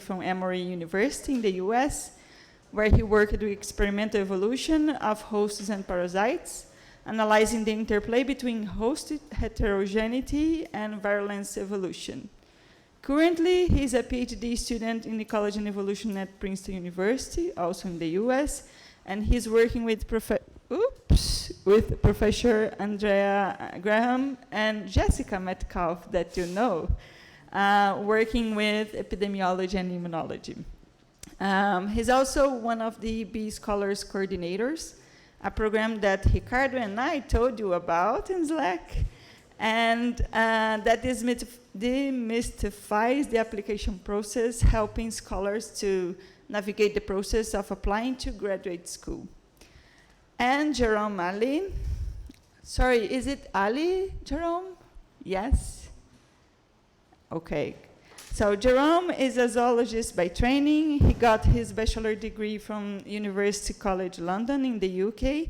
from Emory University in the US, where he worked with experimental evolution of hosts and parasites, analyzing the interplay between host heterogeneity and virulence evolution. Currently, he's a PhD student in ecology and evolution at Princeton University, also in the US, and he's working with Professor Andrea Graham and Jessica Metcalf, that you know, working with epidemiology and immunology. He's also one of the EB Scholars Coordinators, a program that Ricardo and I told you about in Slack, and that demystifies the application process, helping scholars to navigate the process of applying to graduate school. And Jarome Ali, sorry, is it Ali, Jarome? Yes? Okay. So Jarome is a zoologist by training. He got his bachelor degree from University College London in the UK,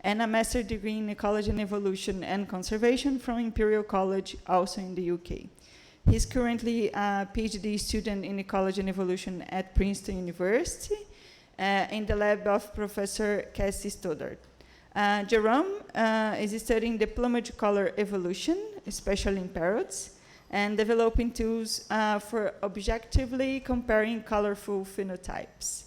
and a master's degree in ecology and evolution and conservation from Imperial College, also in the UK. He's currently a PhD student in ecology and evolution at Princeton University in the lab of Professor Cassie Stoddard. Jarome is studying the plumage color evolution, especially in parrots, and developing tools for objectively comparing colorful phenotypes.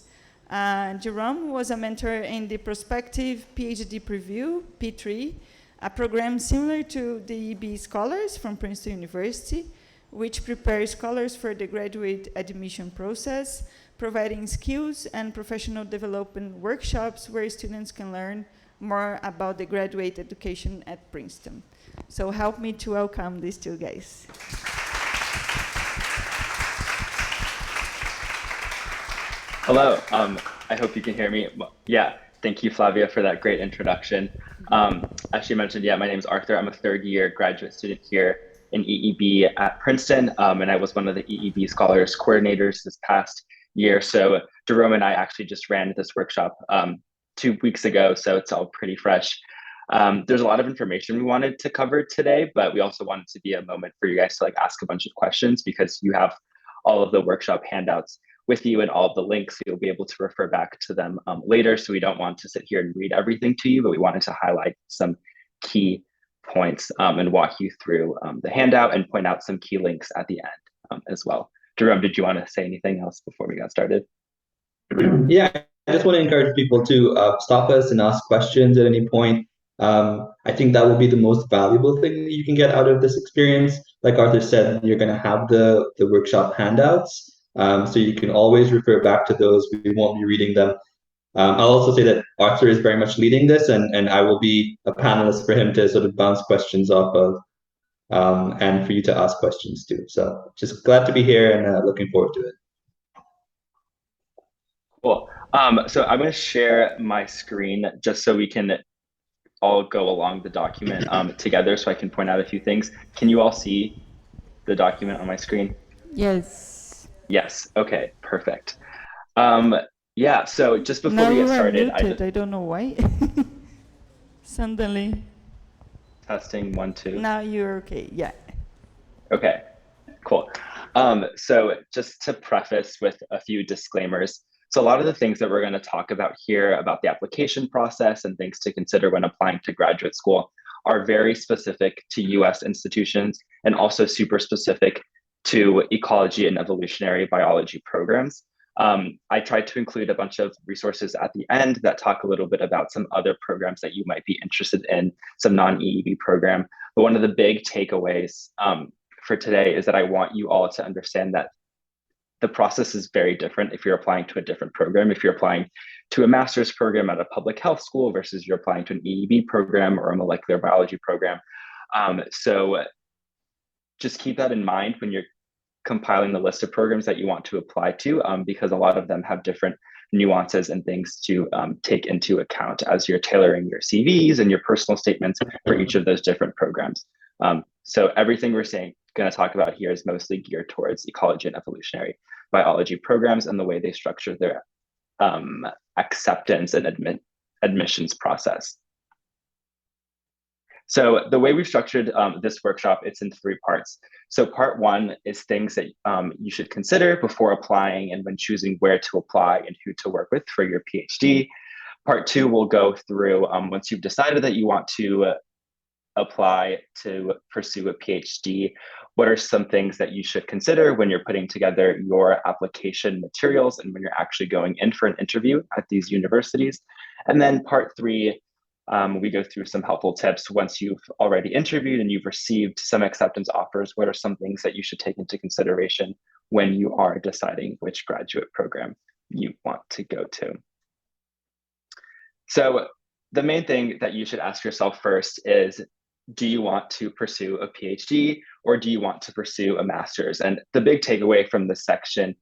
Jarome was a mentor in the Prospective PhD Preview, P3, a program similar to the EB Scholars from Princeton University, which prepares scholars for the graduate admission process, providing skills and professional development workshops where students can learn more about the graduate education at Princeton. So help me to welcome these two guys. Hello, I hope you can hear me. Yeah, thank you, Flavia, for that great introduction. As she mentioned, yeah, my name is Arthur. I'm a third-year graduate student here in EEB at Princeton, and I was one of the EEB Scholars Coordinators this past year. So Jarome and I actually just ran this workshop 2 weeks ago, so it's all pretty fresh. There's a lot of information we wanted to cover today, but we also wanted to be a moment for you guys to ask a bunch of questions, because you have all of the workshop handouts with you and all of the links. You'll be able to refer back to them later. So we don't want to sit here and read everything to you, but we wanted to highlight some key points and walk you through the handout and point out some key links at the end as well. Jarome, did you want to say anything else before we got started? Yeah, I just want to encourage people to stop us and ask questions at any point. I think that will be the most valuable thing that you can get out of this experience. Like Arthur said, you're going to have the workshop handouts, so you can always refer back to those. We won't be reading them. I'll also say that Arthur is very much leading this, and I will be a panelist for him to sort of bounce questions off of, and for you to ask questions too. So just glad to be here and looking forward to it. Cool. So I'm going to share my screen just so we can all go along the document together, so I can point out a few things. Can you all see the document on my screen? Yes. Yes. Okay, perfect. Yeah, so just before we get started, I don't know why. Suddenly. Testing 1, 2. Now you're okay, yeah. Okay, cool. So just to preface with a few disclaimers. So a lot of the things that we're going to talk about here about the application process and things to consider when applying to graduate school are very specific to US institutions and also super specific to ecology and evolutionary biology programs. I tried to include a bunch of resources at the end that talk a little bit about some other programs that you might be interested in, some non-EEB program. But one of the big takeaways for today is that I want you all to understand that the process is very different if you're applying to a different program. If you're applying to a master's program at a public health school versus you're applying to an EEB program or a molecular biology program. So just keep that in mind when you're compiling the list of programs that you want to apply to, because a lot of them have different nuances and things to take into account as you're tailoring your CVs and your personal statements for each of those different programs. So everything we're going to talk about here is mostly geared towards ecology and evolutionary biology programs and the way they structure their acceptance and admissions process. So the way we've structured this workshop, it's in 3 parts. So part 1 is things that you should consider before applying and when choosing where to apply and who to work with for your PhD. Part 2 will go through once you've decided that you want to apply to pursue a PhD, what are some things that you should consider when you're putting together your application materials and when you're actually going in for an interview at these universities. And then part 3, we go through some helpful tips once you've already interviewed and you've received some acceptance offers. What are some things that you should take into consideration when you are deciding which graduate program you want to go to? So the main thing that you should ask yourself first is, do you want to pursue a PhD or do you want to pursue a master's? And the big takeaway from this section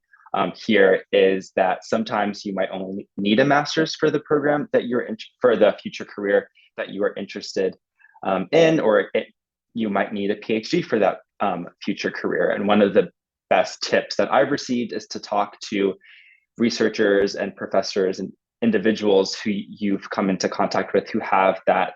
here is that sometimes you might only need a master's for the program that you're in, for the future career that you are interested in, or you might need a PhD for that future career. And one of the best tips that I've received is to talk to researchers and professors and individuals who you've come into contact with who have that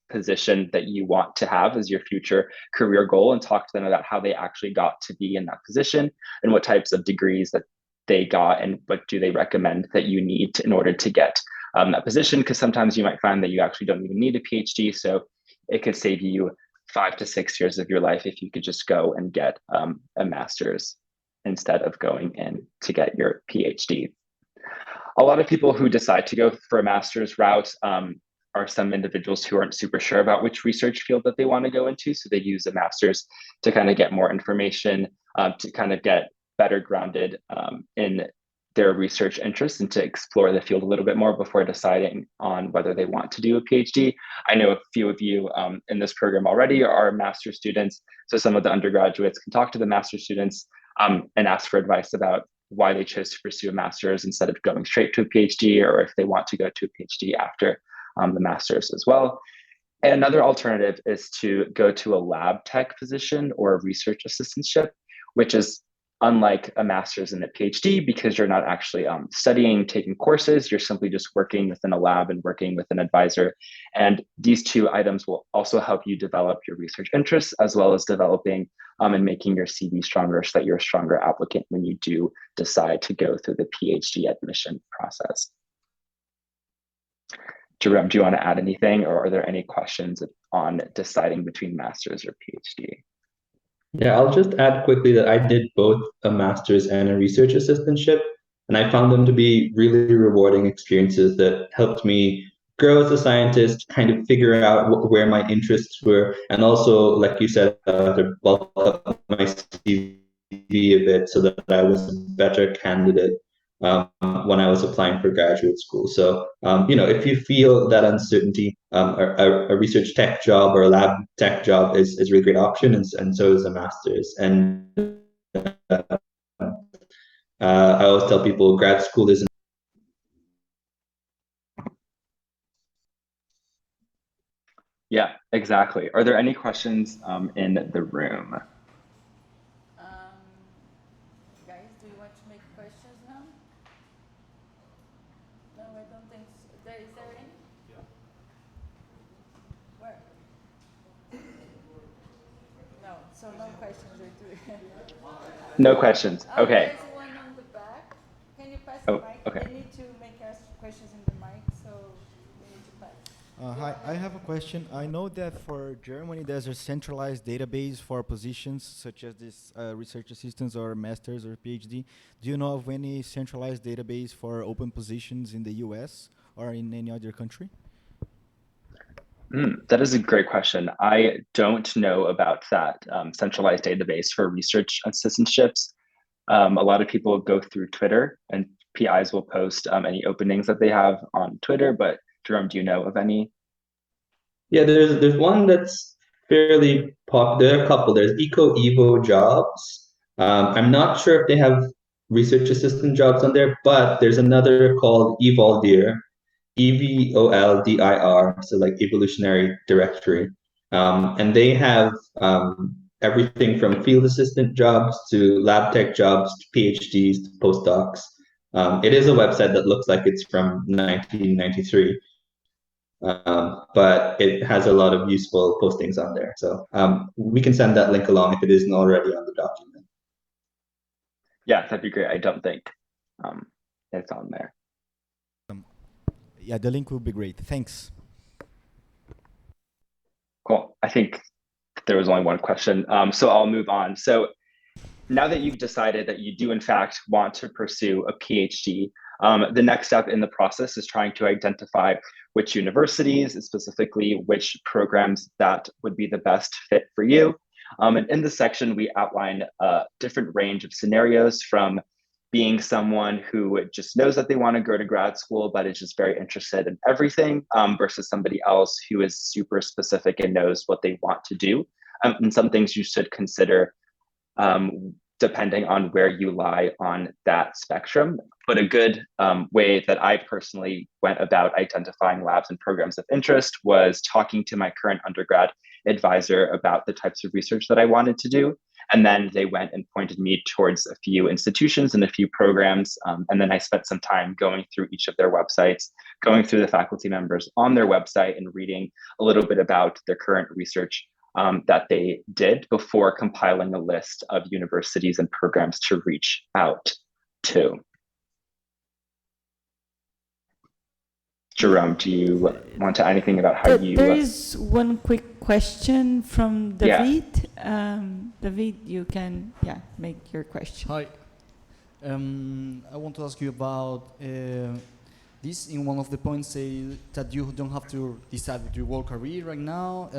position that you want to have as your future career goal, and talk to them about how they actually got to be in that position and what types of degrees that they got and what do they recommend that you need in order to get that position. Because sometimes you might find that you actually don't even need a PhD, so it could save you 5 to 6 years of your life if you could just go and get a master's instead of going in to get your PhD. A lot of people who decide to go for a master's route are some individuals who aren't super sure about which research field that they want to go into. So they use a master's to kind of get more information, to kind of get better grounded in their research interests and to explore the field a little bit more before deciding on whether they want to do a PhD. I know a few of you in this program already are master's students. So some of the undergraduates can talk to the master's students and ask for advice about why they chose to pursue a master's instead of going straight to a PhD, or if they want to go to a PhD after the master's as well. And another alternative is to go to a lab tech position or a research assistantship, which is unlike a master's and a PhD because you're not actually studying, taking courses, you're simply just working within a lab and working with an advisor. And these 2 items will also help you develop your research interests as well as developing and making your CV stronger so that you're a stronger applicant when you do decide to go through the PhD admission process. Jarome, do you want to add anything, or are there any questions on deciding between master's or PhD? Yeah, I'll just add quickly that I did both a master's and a research assistantship, and I found them to be really rewarding experiences that helped me grow as a scientist, kind of figure out where my interests were, and also, like you said, to bulk up my CV a bit so that I was a better candidate when I was applying for graduate school. So, if you feel that uncertainty, a research tech job or a lab tech job is a really great option, and so is a master's. And I always tell people grad school isn't. Yeah, exactly. Are there any questions in the room? Guys, do you want to make questions now? No, I don't think so. Is there any? Yeah. Where? No, so no questions, Arthur. No questions. Okay. There's one on the back. Can you pass Oh, the mic? okay. They need to make us questions in the mic, so we need to pass. Hi, I have a question. I know that for Germany, there's a centralized database for positions such as this research assistants or masters or PhD. Do you know of any centralized database for open positions in the US or in any other country? That is a great question. I don't know about that centralized database for research assistantships. A lot of people go through Twitter, and PIs will post any openings that they have on Twitter, but Jarome, do you know of any? Yeah, there's one that's fairly popular. There are a couple. There's Evo jobs. I'm not sure if they have research assistant jobs on there, but there's another called Evoldir, EVOLDIR, so like evolutionary directory. And they have everything from field assistant jobs to lab tech jobs to PhDs to postdocs. It is a website that looks like it's from 1993. but it has a lot of useful postings on there. So we can send that link along if it isn't already on the document. Yeah, that'd be great. I don't think it's on there. Yeah, the link will be great. Thanks. Cool. I think there was only one question, so I'll move on. So now that you've decided that you do in fact want to pursue a PhD, the next step in the process is trying to identify which universities, specifically which programs that would be the best fit for you. And in this section, we outline a different range of scenarios, from being someone who just knows that they want to go to grad school, but is just very interested in everything, versus somebody else who is super specific and knows what they want to do. And some things you should consider depending on where you lie on that spectrum. But a good way that I personally went about identifying labs and programs of interest was talking to my current undergrad advisor about the types of research that I wanted to do. And then they went and pointed me towards a few institutions and a few programs. And then I spent some time going through each of their websites, going through the faculty members on their website and reading a little bit about their current research that they did before compiling a list of universities and programs to reach out to. Jarome, do you want to add anything about how you... There is one quick question from David. Yeah. David, you can make your question. Hi. I want to ask you about this. In one of the points, say that you don't have to decide with your work career right now,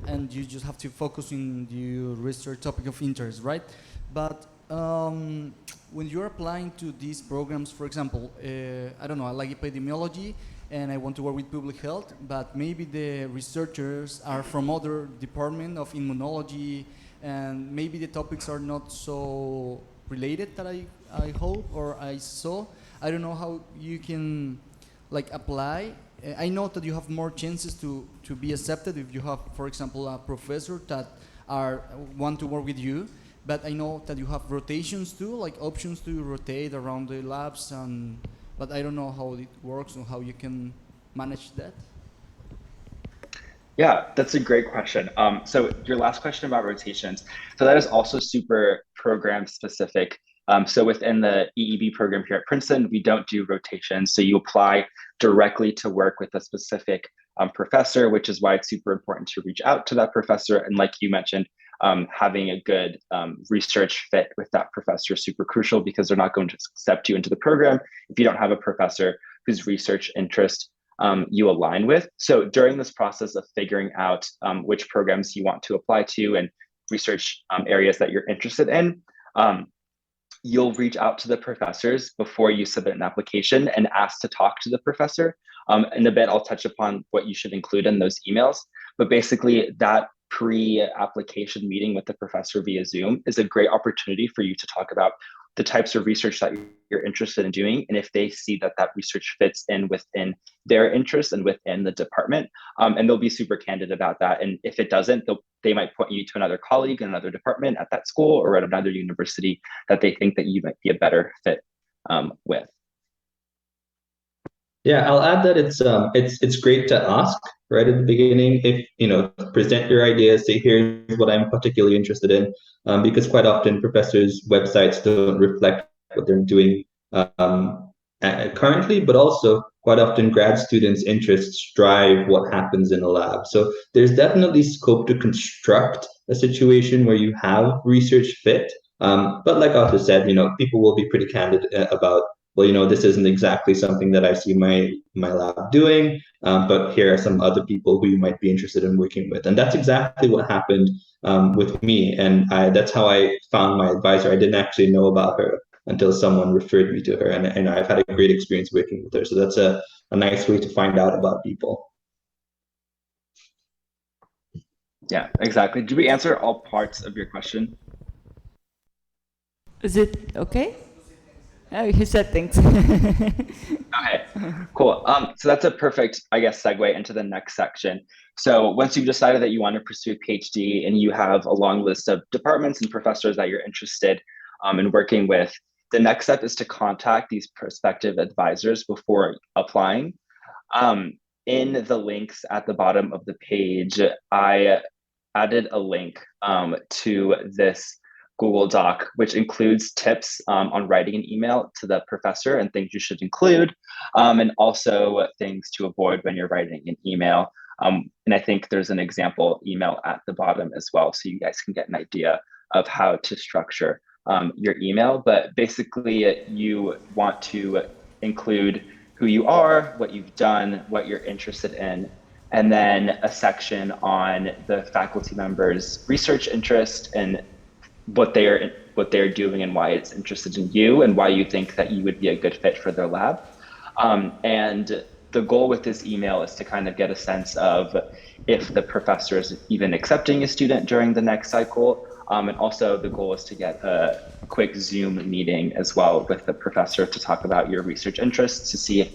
and you just have to focus on your research topic of interest, right? But when you're applying to these programs, for example, I don't know, I like epidemiology and I want to work with public health, but maybe the researchers are from other department of immunology, and maybe the topics are not so related that I hope or I saw. I don't know how you can apply. I know that you have more chances to be accepted if you have, for example, a professor that want to work with you. But I know that you have rotations too, like options to rotate around the labs, but I don't know how it works or how you can manage that. Yeah, that's a great question. So your last question about rotations, so that is also super program specific. So within the EEB program here at Princeton, we don't do rotations. So you apply directly to work with a specific professor, which is why it's super important to reach out to that professor. And like you mentioned, having a good research fit with that professor is super crucial, because they're not going to accept you into the program if you don't have a professor whose research interest you align with. So during this process of figuring out which programs you want to apply to and research areas that you're interested in, you'll reach out to the professors before you submit an application and ask to talk to the professor. In a bit, I'll touch upon what you should include in those emails. But basically, that pre-application meeting with the professor via Zoom is a great opportunity for you to talk about the types of research that you're interested in doing, and if they see that that research fits in within their interests and within the department, and they'll be super candid about that. And if it doesn't, they might point you to another colleague in another department at that school or at another university that they think that you might be a better fit with. Yeah, I'll add that it's great to ask right at the beginning, if present your ideas, say here's what I'm particularly interested in, because quite often professors' websites don't reflect what they're doing currently, but also quite often grad students' interests drive what happens in a lab. So there's definitely scope to construct a situation where you have research fit. But like Arthur said, people will be pretty candid about, well, this isn't exactly something that I see my lab doing, but here are some other people who you might be interested in working with. And that's exactly what happened with me. And that's how I found my advisor. I didn't actually know about her until someone referred me to her. And I've had a great experience working with her. So that's a nice way to find out about people. Yeah, exactly. Did we answer all parts of your question? Is it okay? Oh, he said thanks. Okay, cool. So that's a perfect, I guess, segue into the next section. So once you've decided that you want to pursue a PhD and you have a long list of departments and professors that you're interested in working with, the next step is to contact these prospective advisors before applying. in the links at the bottom of the page, I added a link to this Google Doc, which includes tips on writing an email to the professor and things you should include, and also things to avoid when you're writing an email. And I think there's an example email at the bottom as well, so you guys can get an idea of how to structure your email. But basically, you want to include who you are, what you've done, what you're interested in, and then a section on the faculty members' research interest and what they're doing and why it's interested in you and why you think that you would be a good fit for their lab. And the goal with this email is to kind of get a sense of if the professor is even accepting a student during the next cycle. And also the goal is to get a quick Zoom meeting as well with the professor to talk about your research interests, to see if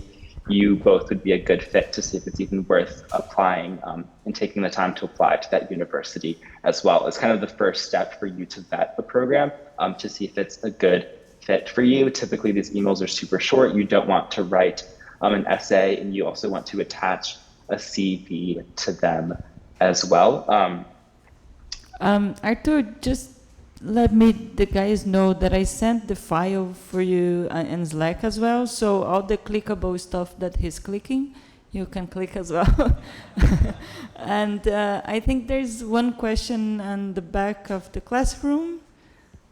you both would be a good fit, to see if it's even worth applying and taking the time to apply to that university as well. It's kind of the first step for you to vet the program to see if it's a good fit for you. Typically, these emails are super short. You don't want to write an essay, and you also want to attach a CV to them as well. Arthur, just let the guys know that I sent the file for you in Slack as well. So all the clickable stuff that he's clicking, you can click as well. And I think there's one question on the back of the classroom.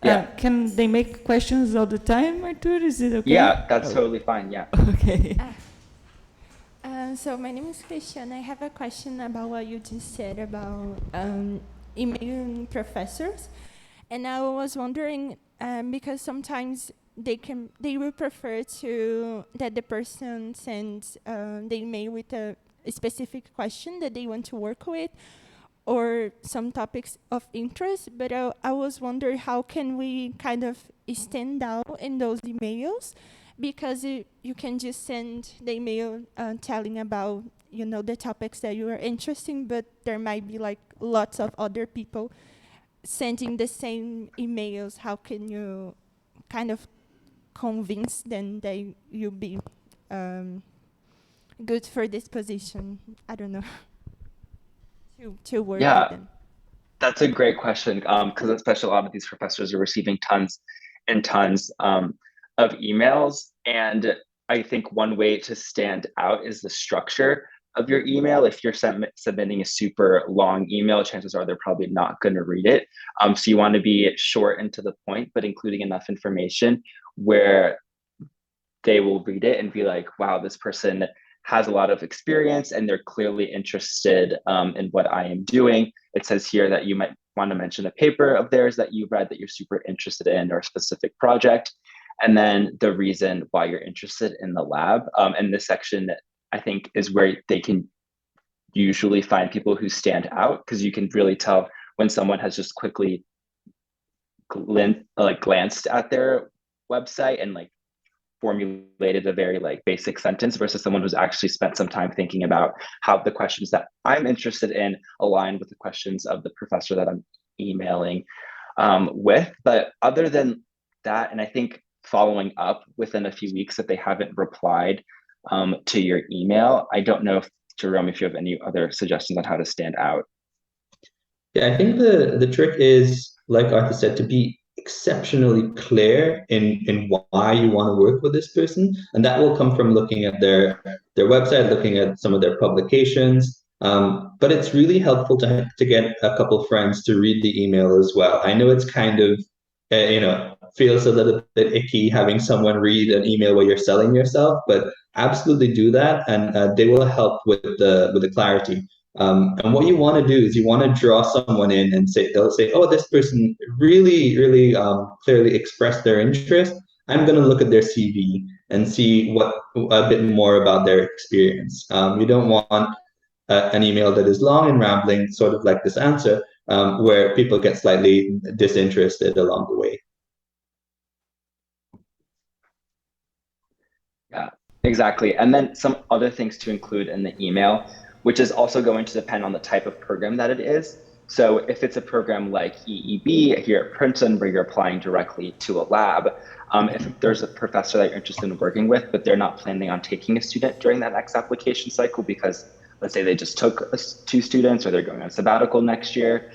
Yeah. Can they make questions all the time, Arthur? Is it okay? Yeah, that's totally fine. Yeah. Okay. So my name is Christian. I have a question about what you just said about emailing professors, and I was wondering because sometimes they will prefer that the person sends the email with a specific question that they want to work with, or some topics of interest. But I was wondering, how can we kind of stand out in those emails? Because you can just send the email telling about the topics that you are interested in, but there might be like lots of other people sending the same emails. How can you kind of convince them that you'll be good for this position? I don't know. to work with them. That's a great question, because especially a lot of these professors are receiving tons and tons of emails. And I think one way to stand out is the structure of your email. If you're submitting a super long email, chances are they're probably not going to read it. So you want to be short and to the point, but including enough information where they will read it and be like, wow, this person has a lot of experience and they're clearly interested in what I am doing. It says here that you might want to mention a paper of theirs that you read that you're super interested in, or a specific project, and then the reason why you're interested in the lab. And this section, I think, is where they can usually find people who stand out, because you can really tell when someone has just quickly glanced at their website and formulated a very basic sentence versus someone who's actually spent some time thinking about how the questions that I'm interested in align with the questions of the professor that I'm emailing with. But other than that, and I think following up within a few weeks if they haven't replied to your email. I don't know if, Jarome, if you have any other suggestions on how to stand out. Yeah, I think the trick is, like Arthur said, to be exceptionally clear in why you want to work with this person, and that will come from looking at their website, looking at some of their publications. But it's really helpful to get a couple friends to read the email as well. I know it's kind of feels a little bit icky having someone read an email where you're selling yourself, but absolutely do that, and they will help with the clarity. And what you want to do is you want to draw someone in and they'll say, oh, this person really, really clearly expressed their interest. I'm going to look at their CV and see a bit more about their experience. You don't want an email that is long and rambling, sort of like this answer, where people get slightly disinterested along the way. Yeah, exactly. And then some other things to include in the email, which is also going to depend on the type of program that it is. So if it's a program like EEB here at Princeton, where you're applying directly to a lab, if there's a professor that you're interested in working with, but they're not planning on taking a student during that next application cycle because let's say they just took 2 students or they're going on sabbatical next year,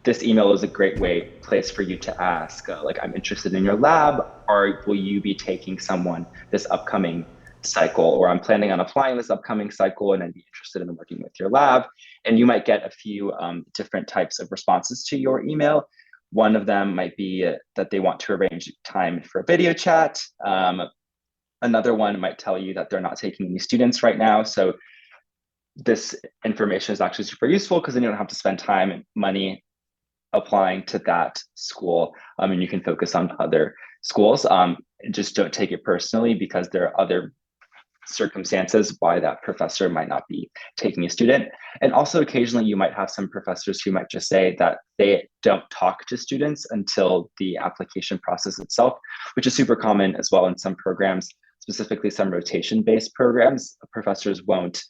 this email is a great place for you to ask, like, I'm interested in your lab, or will you be taking someone this upcoming cycle, or I'm planning on applying this upcoming cycle and I'd be interested in working with your lab. And you might get a few different types of responses to your email. One of them might be that they want to arrange time for a video chat. Another one might tell you that they're not taking any students right now. So this information is actually super useful because then you don't have to spend time and money applying to that school, and you can focus on other schools. Just don't take it personally because there are other circumstances why that professor might not be taking a student. And also occasionally you might have some professors who might just say that they don't talk to students until the application process itself, which is super common as well in some programs, specifically some rotation-based programs. Professors won't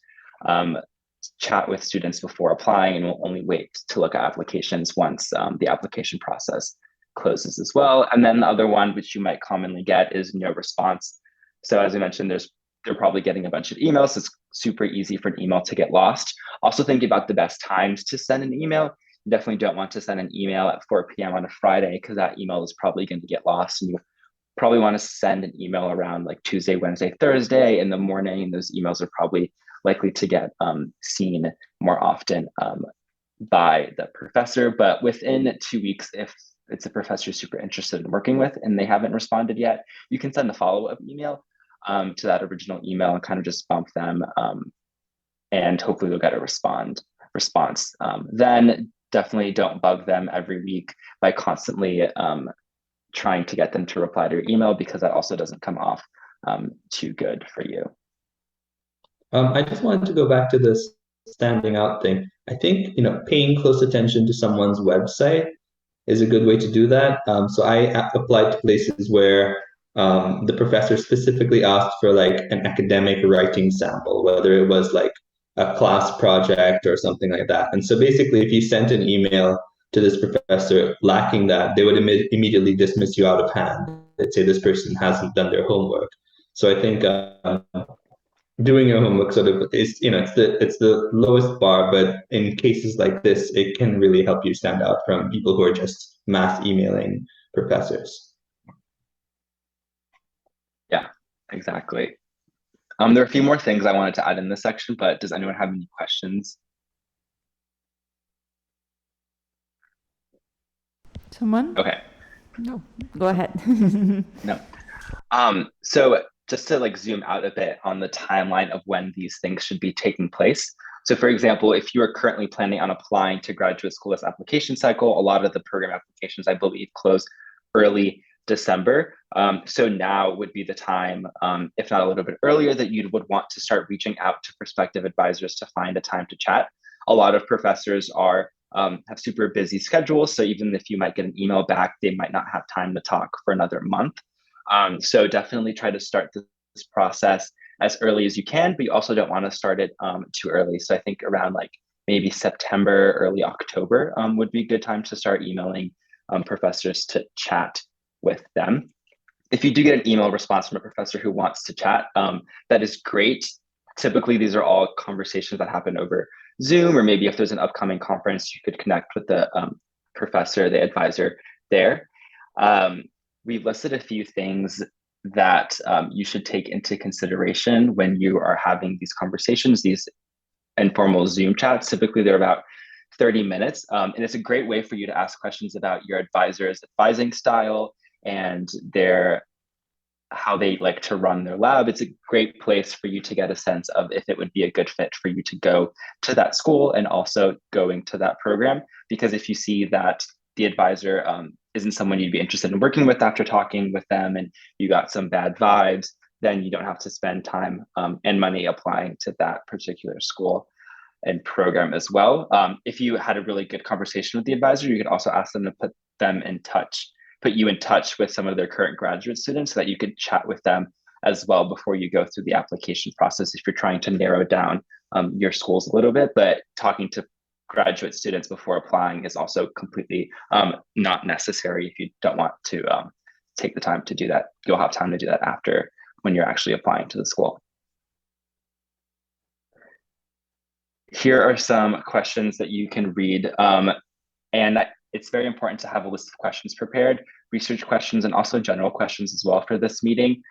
chat with students before applying and will only wait to look at applications once the application process closes as well. And then the other one, which you might commonly get, is no response. So as I mentioned, they're probably getting a bunch of emails. So it's super easy for an email to get lost. Also think about the best times to send an email. You definitely don't want to send an email at 4 p.m. on a Friday because that email is probably going to get lost. And you probably want to send an email around like Tuesday, Wednesday, Thursday in the morning. And those emails are probably likely to get seen more often by the professor. But within 2 weeks, if it's a professor you're super interested in working with and they haven't responded yet, you can send a follow-up email to that original email and kind of just bump them, and hopefully they'll get a response. Then definitely don't bug them every week by constantly trying to get them to reply to your email, because that also doesn't come off too good for you. I just wanted to go back to this standing out thing. I think, paying close attention to someone's website is a good way to do that. So I applied to places where the professor specifically asked for like an academic writing sample, whether it was like a class project or something like that. And so basically, if you sent an email to this professor lacking that, they would immediately dismiss you out of hand. They'd say this person hasn't done their homework. So I think doing your homework sort of is, it's the lowest bar, but in cases like this, it can really help you stand out from people who are just mass emailing professors. Yeah, exactly. There are a few more things I wanted to add in this section, but does anyone have any questions? Someone? Okay. No, go ahead. No. So just to like zoom out a bit on the timeline of when these things should be taking place. So for example, if you are currently planning on applying to graduate school this application cycle, a lot of the program applications, I believe, close early December. So now would be the time, if not a little bit earlier, that you would want to start reaching out to prospective advisors to find a time to chat. A lot of professors have super busy schedules. So even if you might get an email back, they might not have time to talk for another month. So definitely try to start this process as early as you can, but you also don't want to start it too early. So I think around like maybe September, early October would be a good time to start emailing professors to chat with them. If you do get an email response from a professor who wants to chat, that is great. Typically, these are all conversations that happen over Zoom, or maybe if there's an upcoming conference, you could connect with the professor, the advisor there. We've listed a few things that you should take into consideration when you are having these conversations, these informal Zoom chats. Typically, they're about 30 minutes. And it's a great way for you to ask questions about your advisor's advising style and how they like to run their lab. It's a great place for you to get a sense of if it would be a good fit for you to go to that school and also going to that program. Because if you see that the advisor isn't someone you'd be interested in working with after talking with them and you got some bad vibes, then you don't have to spend time and money applying to that particular school and program as well. If you had a really good conversation with the advisor, you could also ask them to put you in touch with some of their current graduate students so that you could chat with them as well before you go through the application process if you're trying to narrow down your schools a little bit. But talking to graduate students before applying is also completely not necessary if you don't want to take the time to do that. You'll have time to do that after, when you're actually applying to the school. Here are some questions that you can read. And it's very important to have a list of questions prepared, research questions, and also general questions as well for this meeting,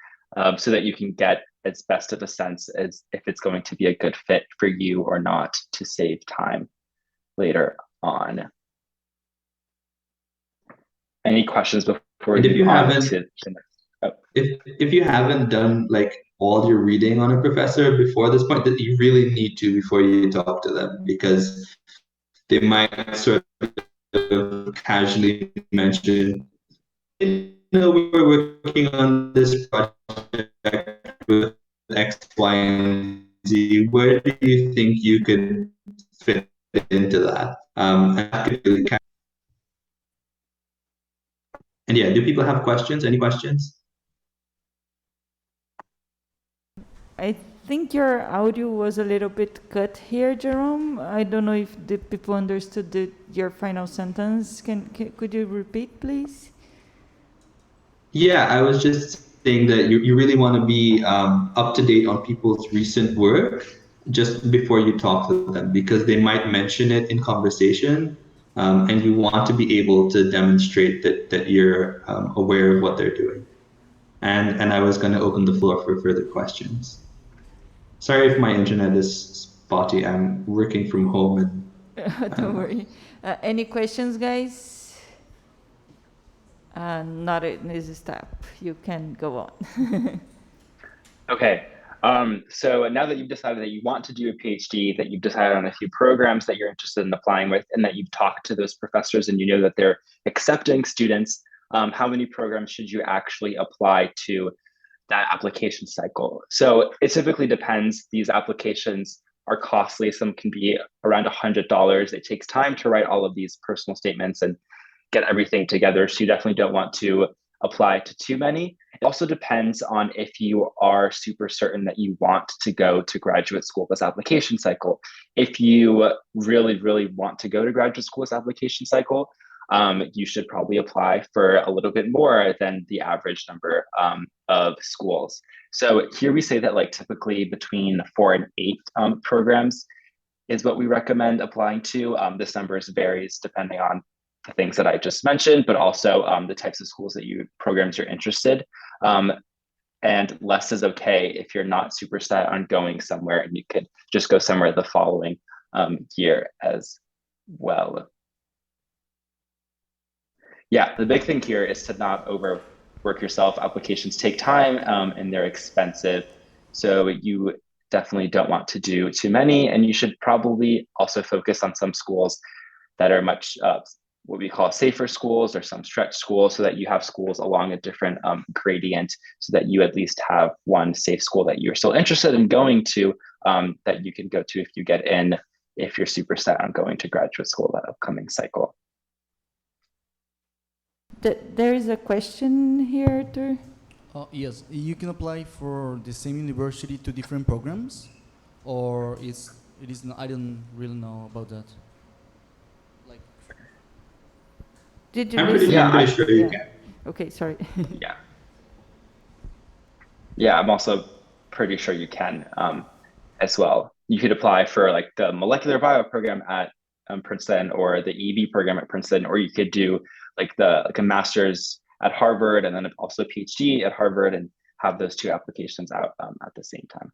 so that you can get as best of a sense as if it's going to be a good fit for you or not, to save time later on. Any questions before And if you move on haven't, to the next? Oh. if you haven't done like all your reading on a professor before this point, that you really need to before you talk to them, because they might sort of casually mention, you know, we're working on this project with X, Y, and Z. Where do you think you could fit into that? And yeah, do people have questions? Any questions? I think your audio was a little bit cut here, Jerome. I don't know if the people understood your final sentence. Could you repeat, please? Yeah, I was just saying that you really want to be up to date on people's recent work just before you talk to them, because they might mention it in conversation, and you want to be able to demonstrate that you're aware of what they're doing. And I was going to open the floor for further questions. Sorry if my internet is spotty. I'm working from home and Don't worry. Any questions, guys? Not in this step. You can go on. Okay. So now that you've decided that you want to do a PhD, that you've decided on a few programs that you're interested in applying with, and that you've talked to those professors and you know that they're accepting students, how many programs should you actually apply to that application cycle? So it typically depends. These applications are costly. Some can be around $100. It takes time to write all of these personal statements and get everything together. So you definitely don't want to apply to too many. It also depends on if you are super certain that you want to go to graduate school this application cycle. If you really, really want to go to graduate school this application cycle, you should probably apply for a little bit more than the average number of schools. So here we say that like typically between 4 and 8 programs is what we recommend applying to. This numbers varies depending on the things that I just mentioned, but also the types of schools that programs you're interested. And less is okay if you're not super set on going somewhere, and you could just go somewhere the following year as well. Yeah, the big thing here is to not overwork yourself. Applications take time and they're expensive. So you definitely don't want to do too many. And you should probably also focus on some schools that are much what we call safer schools, or some stretch schools, so that you have schools along a different gradient, so that you at least have one safe school that you're still interested in going to, that you can go to if you get in, if you're super set on going to graduate school that upcoming cycle. There is a question here, Arthur. Yes, you can apply for the same university to different programs, or it is not, I don't really know about that. Like, Did you I'm listen? pretty sure you can. Okay, sorry. Yeah, I'm also pretty sure you can as well. You could apply for like the molecular bio program at Princeton, or the EB program at Princeton, or you could do like a master's at Harvard, and then also a PhD at Harvard, and have those two applications out at the same time.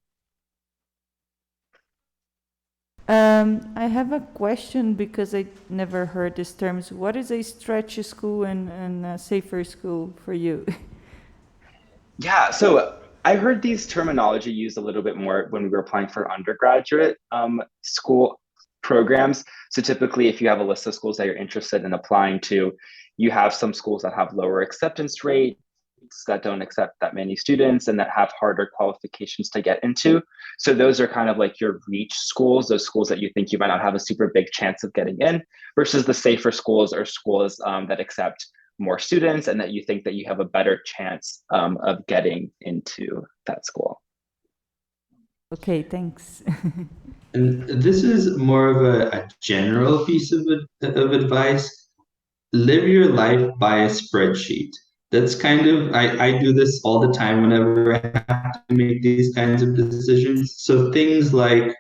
I have a question because I never heard these terms. What is a stretch school and a safer school for you? Yeah, so I heard these terminology used a little bit more when we were applying for undergraduate school programs. So typically, if you have a list of schools that you're interested in applying to, you have some schools that have lower acceptance rates, that don't accept that many students, and that have harder qualifications to get into. So those are kind of like your reach schools, those schools that you think you might not have a super big chance of getting in, versus the safer schools, or schools that accept more students and that you think that you have a better chance of getting into that school. Okay, thanks. And this is more of a general piece of advice. Live your life by a spreadsheet. That's kind of, I do this all the time whenever I have to make these kinds of decisions. So things like,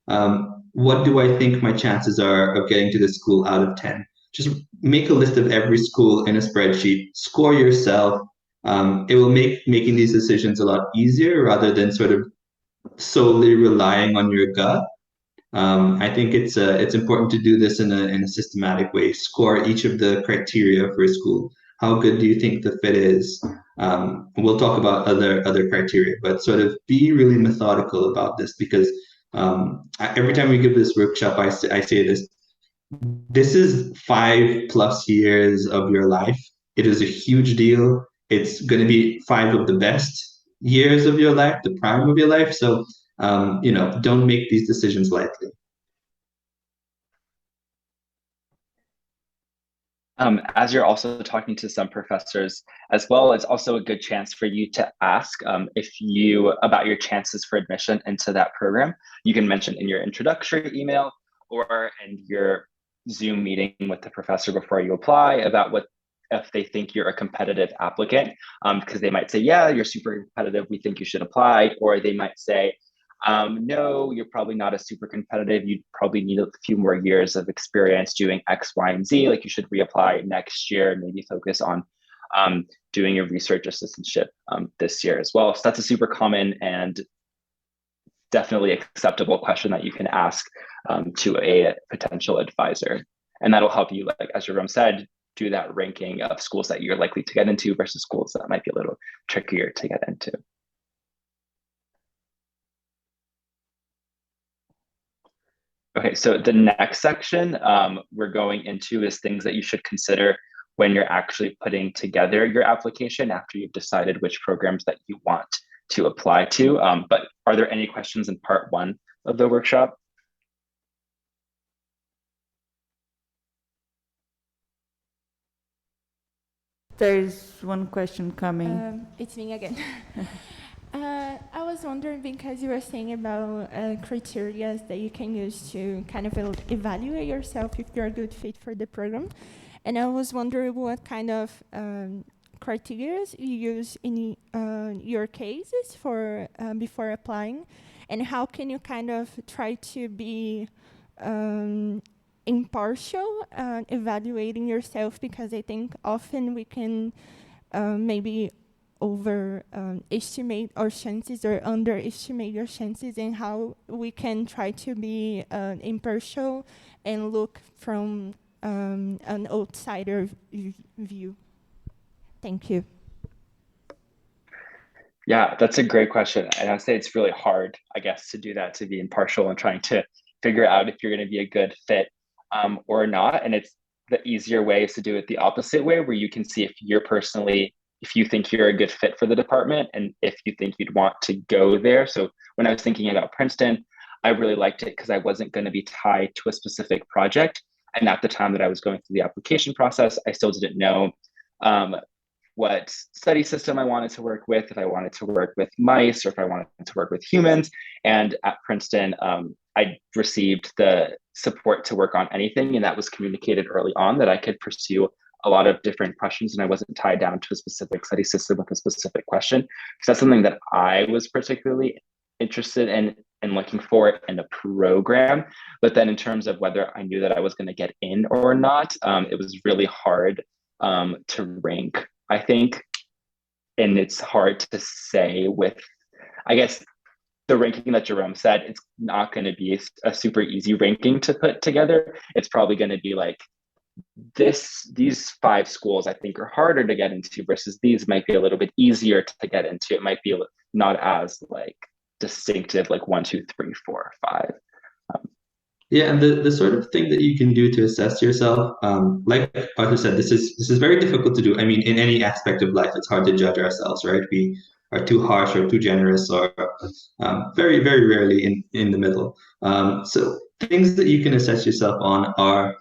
what do I think my chances are of getting to this school out of 10? Just make a list of every school in a spreadsheet, score yourself. It will make making these decisions a lot easier rather than sort of solely relying on your gut. I think it's important to do this in a systematic way. Score each of the criteria for a school. How good do you think the fit is? We'll talk about other criteria, but sort of be really methodical about this because every time we give this workshop, I say this. This is 5+ years of your life. It is a huge deal. It's going to be 5 of the best years of your life, the prime of your life. So don't make these decisions lightly. As you're also talking to some professors as well, it's also a good chance for you to ask about your chances for admission into that program. You can mention in your introductory email or in your Zoom meeting with the professor before you apply about if they think you're a competitive applicant, because they might say, yeah, you're super competitive, we think you should apply, or they might say, no, you're probably not as super competitive. You'd probably need a few more years of experience doing X, Y, and Z. Like you should reapply next year, maybe focus on doing your research assistantship this year as well. So that's a super common and definitely acceptable question that you can ask to a potential advisor. And that'll help you, like as Jarome said, do that ranking of schools that you're likely to get into versus schools that might be a little trickier to get into. Okay, so the next section we're going into is things that you should consider when you're actually putting together your application after you've decided which programs that you want to apply to. But are there any questions in part 1 of the workshop? There's one question coming. It's me again. I was wondering because you were saying about criteria that you can use to kind of evaluate yourself if you're a good fit for the program. And I was wondering what kind of criteria you use in your cases for before applying, and how can you kind of try to be impartial evaluating yourself, because I think often we can maybe overestimate our chances or underestimate your chances, and how we can try to be impartial and look from an outsider view. Thank you. Yeah, that's a great question. And I'd say it's really hard, I guess, to do that, to be impartial and trying to figure out if you're going to be a good fit or not. And it's the easier way is to do it the opposite way, where you can see if you think you're a good fit for the department and if you think you'd want to go there. So when I was thinking about Princeton, I really liked it because I wasn't going to be tied to a specific project. And at the time that I was going through the application process, I still didn't know what study system I wanted to work with, if I wanted to work with mice or if I wanted to work with humans. And at Princeton, I received the support to work on anything. And that was communicated early on that I could pursue a lot of different questions and I wasn't tied down to a specific study system with a specific question. So that's something that I was particularly interested in and looking for in the program. But then in terms of whether I knew that I was going to get in or not, it was really hard to rank, I think. And it's hard to say with, I guess, the ranking that Jarome said, it's not going to be a super easy ranking to put together. It's probably going to be like, these 5 schools I think are harder to get into versus these might be a little bit easier to get into. It might be not as like distinctive, like 1, 2, 3, 4, 5. Yeah, and the sort of thing that you can do to assess yourself, like Arthur said, this is very difficult to do. I mean, in any aspect of life, it's hard to judge ourselves, right? We are too harsh or too generous, or very, very rarely in the middle. So things that you can assess yourself on are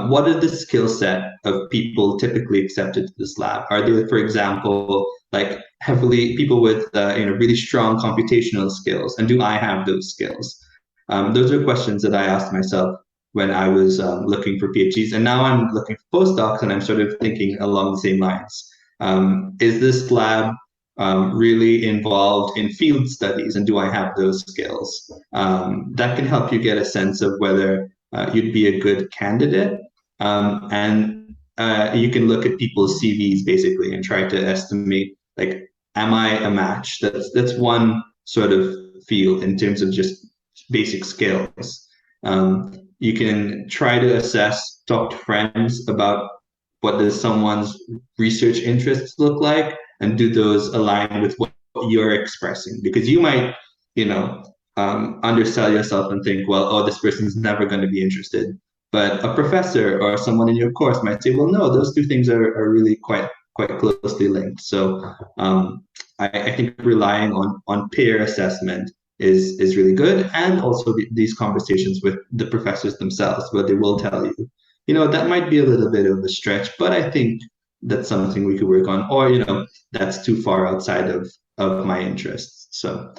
what is the skill set of people typically accepted to this lab? Are there, for example, like heavily people with really strong computational skills, and do I have those skills? Those are questions that I asked myself when I was looking for PhDs, and now I'm looking for postdocs, and I'm sort of thinking along the same lines. Is this lab really involved in field studies, and do I have those skills? That can help you get a sense of whether you'd be a good candidate. And you can look at people's CVs basically and try to estimate, like, am I a match? That's one sort of field in terms of just basic skills. You can try to assess, talk to friends about what does someone's research interests look like, and do those align with what you're expressing? Because you might, undersell yourself and think, well, oh, this person's never going to be interested. But a professor or someone in your course might say, well, no, those two things are really quite closely linked. So I think relying on peer assessment is really good, and also these conversations with the professors themselves, where they will tell you, that might be a little bit of a stretch, but I think that's something we could work on, or that's too far outside of my interests. So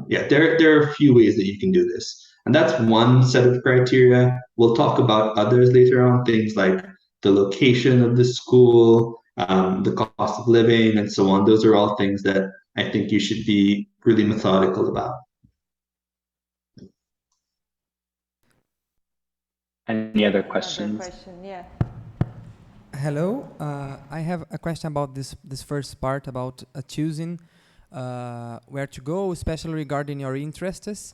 yeah, there are a few ways that you can do this, and that's one set of criteria. We'll talk about others later on, things like the location of the school, the cost of living, and so on. Those are all things that I think you should be really methodical about. Any other questions? Another question, yeah. Hello, I have a question about this first part about choosing where to go, especially regarding your interests.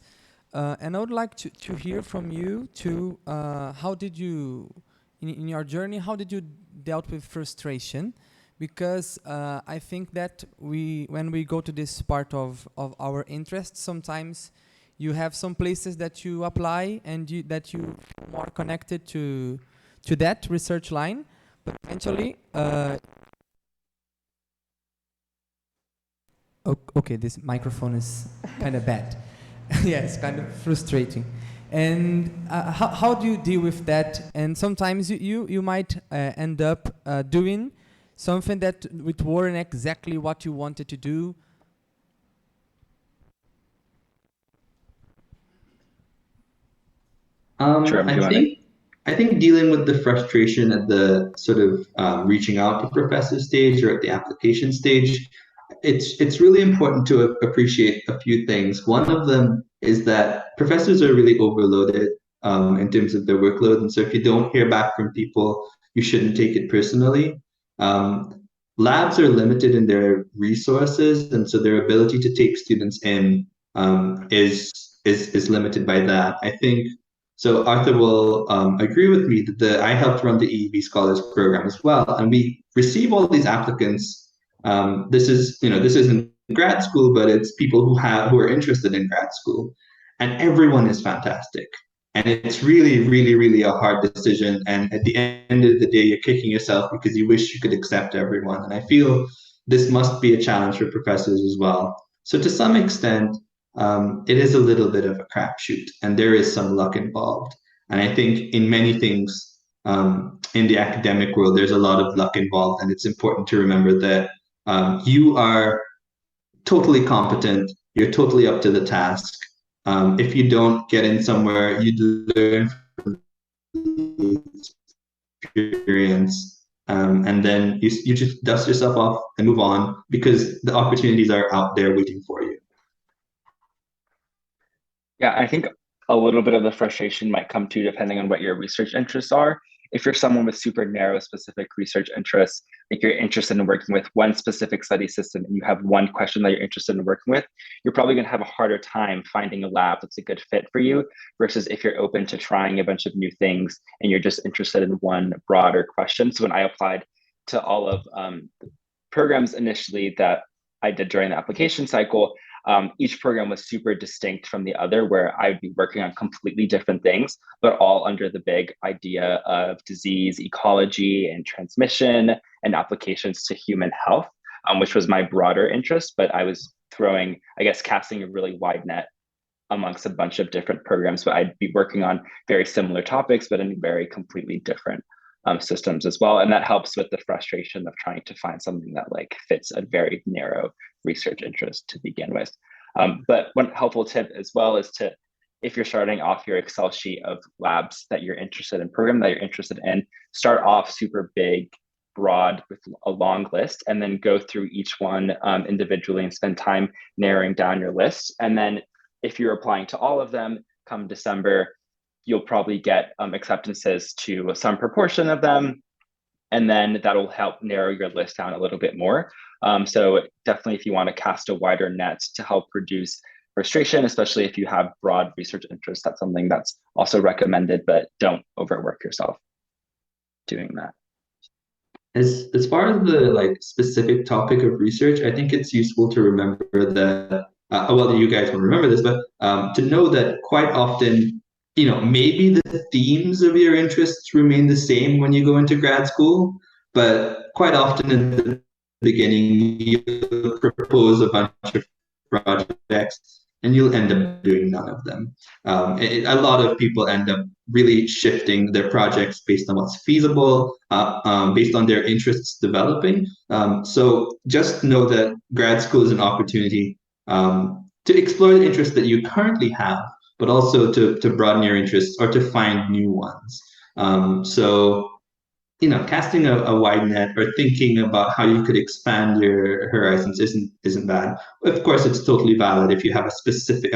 And I would like to hear from you to how did you, in your journey, how did you dealt with frustration? Because I think that when we go to this part of our interests, sometimes you have some places that you apply and that you feel more connected to that research line, but eventually okay, this microphone is kind of bad. Yeah, it's kind of frustrating. And how do you deal with that? And sometimes you might end up doing something that it weren't exactly what you wanted to do. Jerome, I think dealing with the frustration at the sort of reaching out to professor stage or at the application stage, it's really important to appreciate a few things. One of them is that professors are really overloaded in terms of their workload, and so if you don't hear back from people, you shouldn't take it personally. Labs are limited in their resources, and so their ability to take students in is limited by that. I think so. Arthur will agree with me that I helped run the EEB Scholars Program as well, and we receive all these applicants. This isn't grad school, but it's people who are interested in grad school, and everyone is fantastic. And it's really, really, really a hard decision. And at the end of the day, you're kicking yourself because you wish you could accept everyone. And I feel this must be a challenge for professors as well. So to some extent, it is a little bit of a crapshoot, and there is some luck involved. And I think in many things in the academic world, there's a lot of luck involved. And it's important to remember that you are totally competent, you're totally up to the task. If you don't get in somewhere, you learn from the experience, and then you just dust yourself off and move on, because the opportunities are out there waiting for you. Yeah, I think a little bit of the frustration might come to depending on what your research interests are. If you're someone with super narrow specific research interests, like you're interested in working with one specific study system and you have one question that you're interested in working with, you're probably going to have a harder time finding a lab that's a good fit for you, versus if you're open to trying a bunch of new things and you're just interested in one broader question. So when I applied to all of the programs initially that I did during the application cycle, each program was super distinct from the other, where I would be working on completely different things, but all under the big idea of disease ecology and transmission and applications to human health, which was my broader interest. But I was casting a really wide net amongst a bunch of different programs, but I'd be working on very similar topics, but in very completely different systems as well. And that helps with the frustration of trying to find something that like fits a very narrow research interest to begin with. But one helpful tip as well is to, if you're starting off your Excel sheet of labs that you're interested in, program that you're interested in, start off super big, broad with a long list, and then go through each one individually and spend time narrowing down your list. And then if you're applying to all of them, come December, you'll probably get acceptances to some proportion of them, and then that'll help narrow your list down a little bit more. So definitely if you want to cast a wider net to help reduce frustration, especially if you have broad research interests, that's something that's also recommended, but don't overwork yourself doing that. As far as the like specific topic of research, I think it's useful to remember that well, you guys will remember this, but to know that quite often, you know, maybe the themes of your interests remain the same when you go into grad school, but quite often in the beginning you propose a bunch of projects and you'll end up doing none of them. A lot of people end up really shifting their projects based on what's feasible, based on their interests developing. So just know that grad school is an opportunity to explore the interests that you currently have, but also to broaden your interests or to find new ones. So, you know, casting a wide net or thinking about how you could expand your horizons isn't bad. Of course, it's totally valid if you have a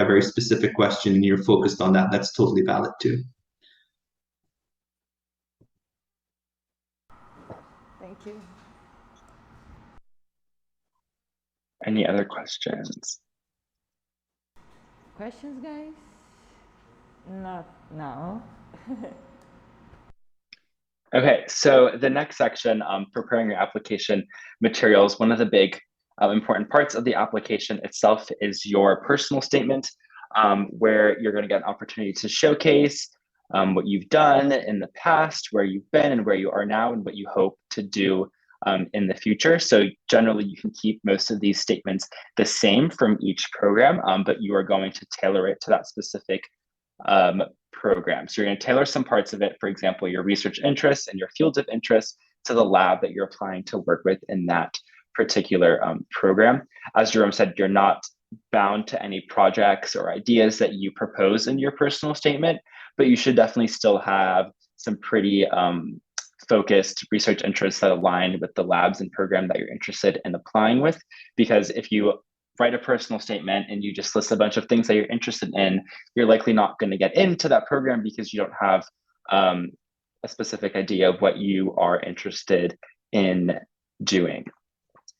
very specific question and you're focused on that. That's totally valid too. Thank you. Any other questions? Questions, guys? Not now. Okay, so the next section, preparing your application materials, one of the big important parts of the application itself is your personal statement, where you're going to get an opportunity to showcase what you've done in the past, where you've been and where you are now, and what you hope to do in the future. So generally, you can keep most of these statements the same from each program, but you are going to tailor it to that specific program. So you're going to tailor some parts of it, for example, your research interests and your fields of interest to the lab that you're applying to work with in that particular program. As Jarome said, you're not bound to any projects or ideas that you propose in your personal statement, but you should definitely still have some pretty focused research interests that align with the labs and program that you're interested in applying with. Because if you write a personal statement and you just list a bunch of things that you're interested in, you're likely not going to get into that program because you don't have a specific idea of what you are interested in doing.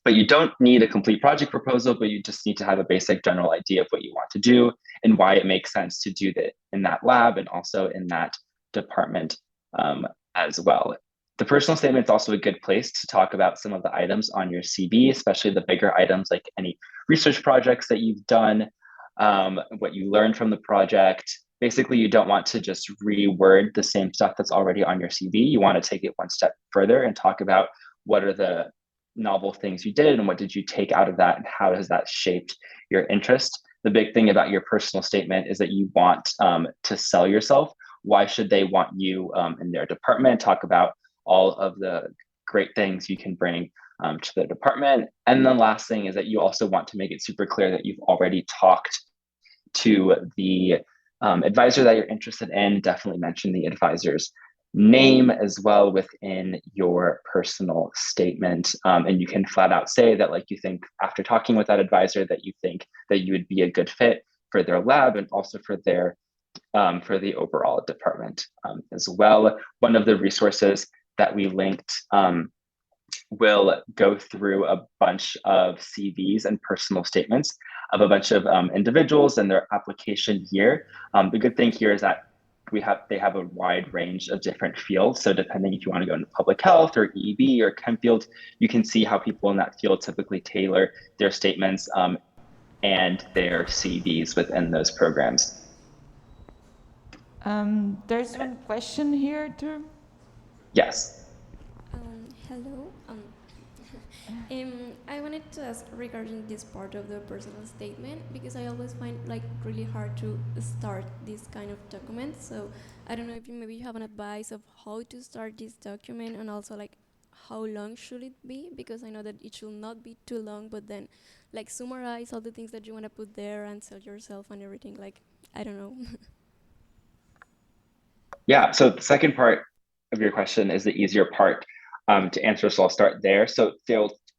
But you don't need a complete project proposal, but you just need to have a basic general idea of what you want to do and why it makes sense to do that in that lab and also in that department as well. The personal statement is also a good place to talk about some of the items on your CV, especially the bigger items like any research projects that you've done, what you learned from the project. Basically, you don't want to just reword the same stuff that's already on your CV. You want to take it one step further and talk about what are the novel things you did and what did you take out of that and how has that shaped your interest. The big thing about your personal statement is that you want to sell yourself. Why should they want you in their department? Talk about all of the great things you can bring to the department. And the last thing is that you also want to make it super clear that you've already talked to the advisor that you're interested in. Definitely mention the advisor's name as well within your personal statement. And you can flat out say that, like, you think after talking with that advisor that you think that you would be a good fit for their lab and also for their for the overall department as well. One of the resources that we linked will go through a bunch of CVs and personal statements of a bunch of individuals and their application year. The good thing here is that they have a wide range of different fields. So depending if you want to go into public health or EEB or chem field, you can see how people in that field typically tailor their statements and their CVs within those programs. There's one question here too. Yes. Hello. I wanted to ask regarding this part of the personal statement because I always find like really hard to start this kind of document. So I don't know if you have an advice of how to start this document and also like how long should it be, because I know that it should not be too long, but then like summarize all the things that you want to put there and sell yourself and everything. Like, I don't know. Yeah, so the second part of your question is the easier part to answer, so I'll start there. So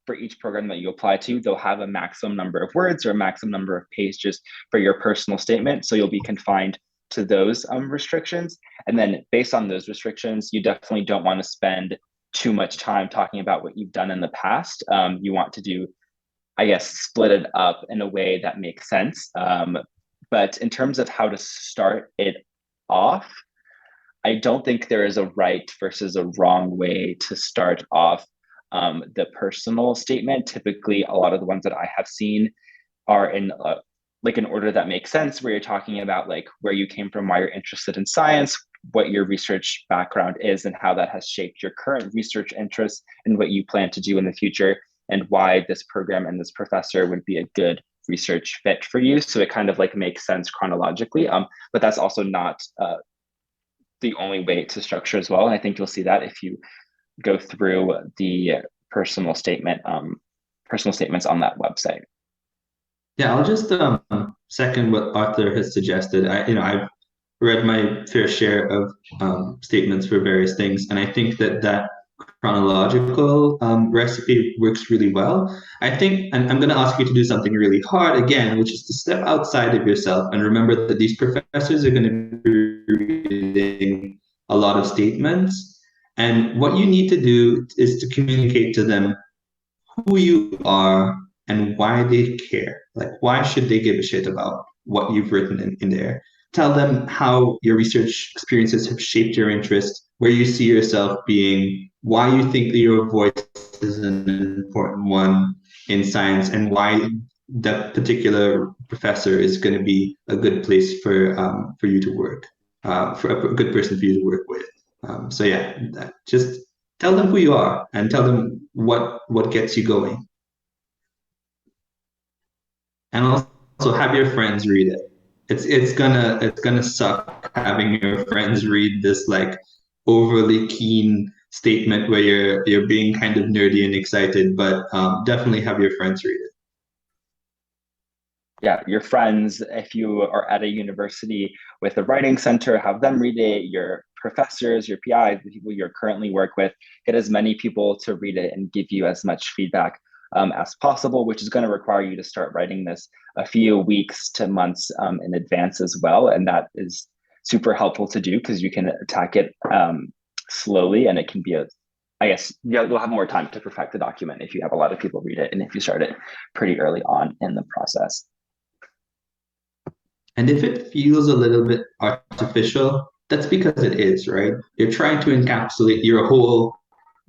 for each program that you apply to, they'll have a maximum number of words or a maximum number of pages for your personal statement. So you'll be confined to those restrictions. And then based on those restrictions, you definitely don't want to spend too much time talking about what you've done in the past. You want to do, I guess, split it up in a way that makes sense. But in terms of how to start it off, I don't think there is a right versus a wrong way to start off the personal statement. Typically, a lot of the ones that I have seen are in like an order that makes sense, where you're talking about like where you came from, why you're interested in science, what your research background is, and how that has shaped your current research interests and what you plan to do in the future, and why this program and this professor would be a good research fit for you. So it kind of like makes sense chronologically, but that's also not the only way to structure as well. And I think you'll see that if you go through the personal statements on that website. Yeah, I'll just second what Arthur has suggested. I've read my fair share of statements for various things, and I think that chronological recipe works really well. I think, and I'm going to ask you to do something really hard again, which is to step outside of yourself and remember that these professors are going to be reading a lot of statements, and what you need to do is to communicate to them who you are and why they care. Like, why should they give a shit about what you've written in there? Tell them how your research experiences have shaped your interest, where you see yourself being, why you think that your voice is an important one in science, and why that particular professor is going to be a good place for you to work, for a good person for you to work with. So yeah, just tell them who you are and tell them what gets you going. And also have your friends read it. It's gonna suck having your friends read this like overly keen statement where you're being kind of nerdy and excited, but definitely have your friends read it. Yeah, your friends, if you are at a university with a writing center, have them read it. Your professors, your PIs, the people you're currently work with, get as many people to read it and give you as much feedback as possible, which is going to require you to start writing this a few weeks to months in advance as well. And that is super helpful to do because you can attack it slowly, and it can be I guess you'll have more time to perfect the document if you have a lot of people read it and if you start it pretty early on in the process. And if it feels a little bit artificial, that's because it is, right? You're trying to encapsulate your whole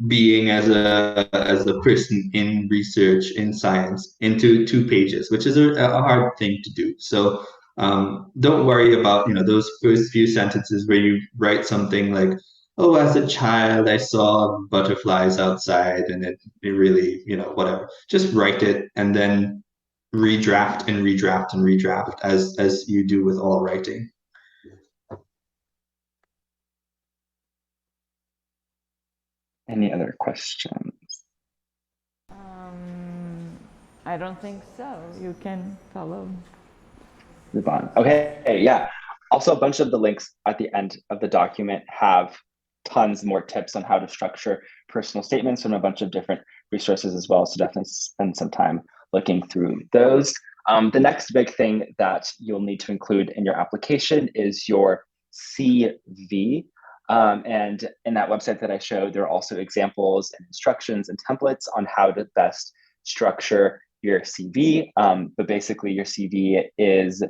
being as a person in research in science into 2 pages, which is a hard thing to do. So don't worry about those first few sentences where you write something like, oh, as a child I saw butterflies outside, and it really whatever. Just write it and then redraft and redraft and redraft as you do with all writing. Any other questions? I don't think so. You can follow. Move on. Okay, yeah. Also, a bunch of the links at the end of the document have tons more tips on how to structure personal statements from a bunch of different resources as well. So definitely spend some time looking through those. The next big thing that you'll need to include in your application is your CV. And in that website that I showed, there are also examples and instructions and templates on how to best structure your CV. But basically, your CV is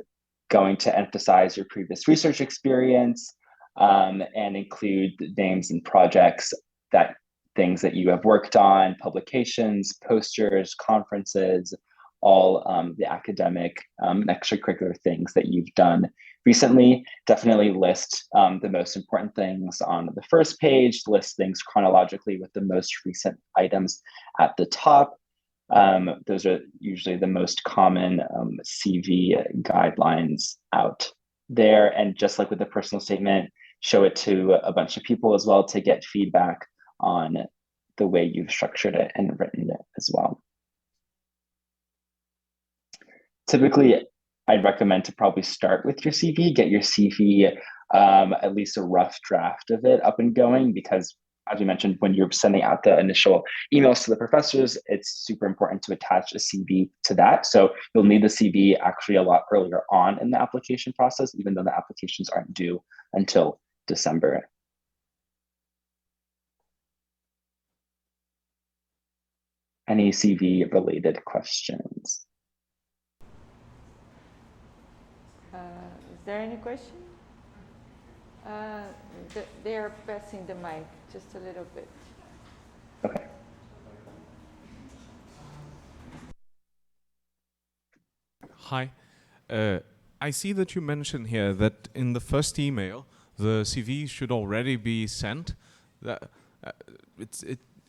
going to emphasize your previous research experience and include names and projects, things that you have worked on, publications, posters, conferences, all the academic extracurricular things that you've done recently. Definitely list the most important things on the first page, list things chronologically with the most recent items at the top. Those are usually the most common CV guidelines out there. And just like with the personal statement, show it to a bunch of people as well to get feedback on the way you've structured it and written it as well. Typically, I'd recommend to probably start with your CV, get your CV, at least a rough draft of it up and going, because as we mentioned, when you're sending out the initial emails to the professors, it's super important to attach a CV to that. So you'll need the CV actually a lot earlier on in the application process, even though the applications aren't due until December. Any CV related questions? Is there any question? They are passing the mic just a little bit. Okay. Hi. I see that you mentioned here that in the first email, the CV should already be sent. That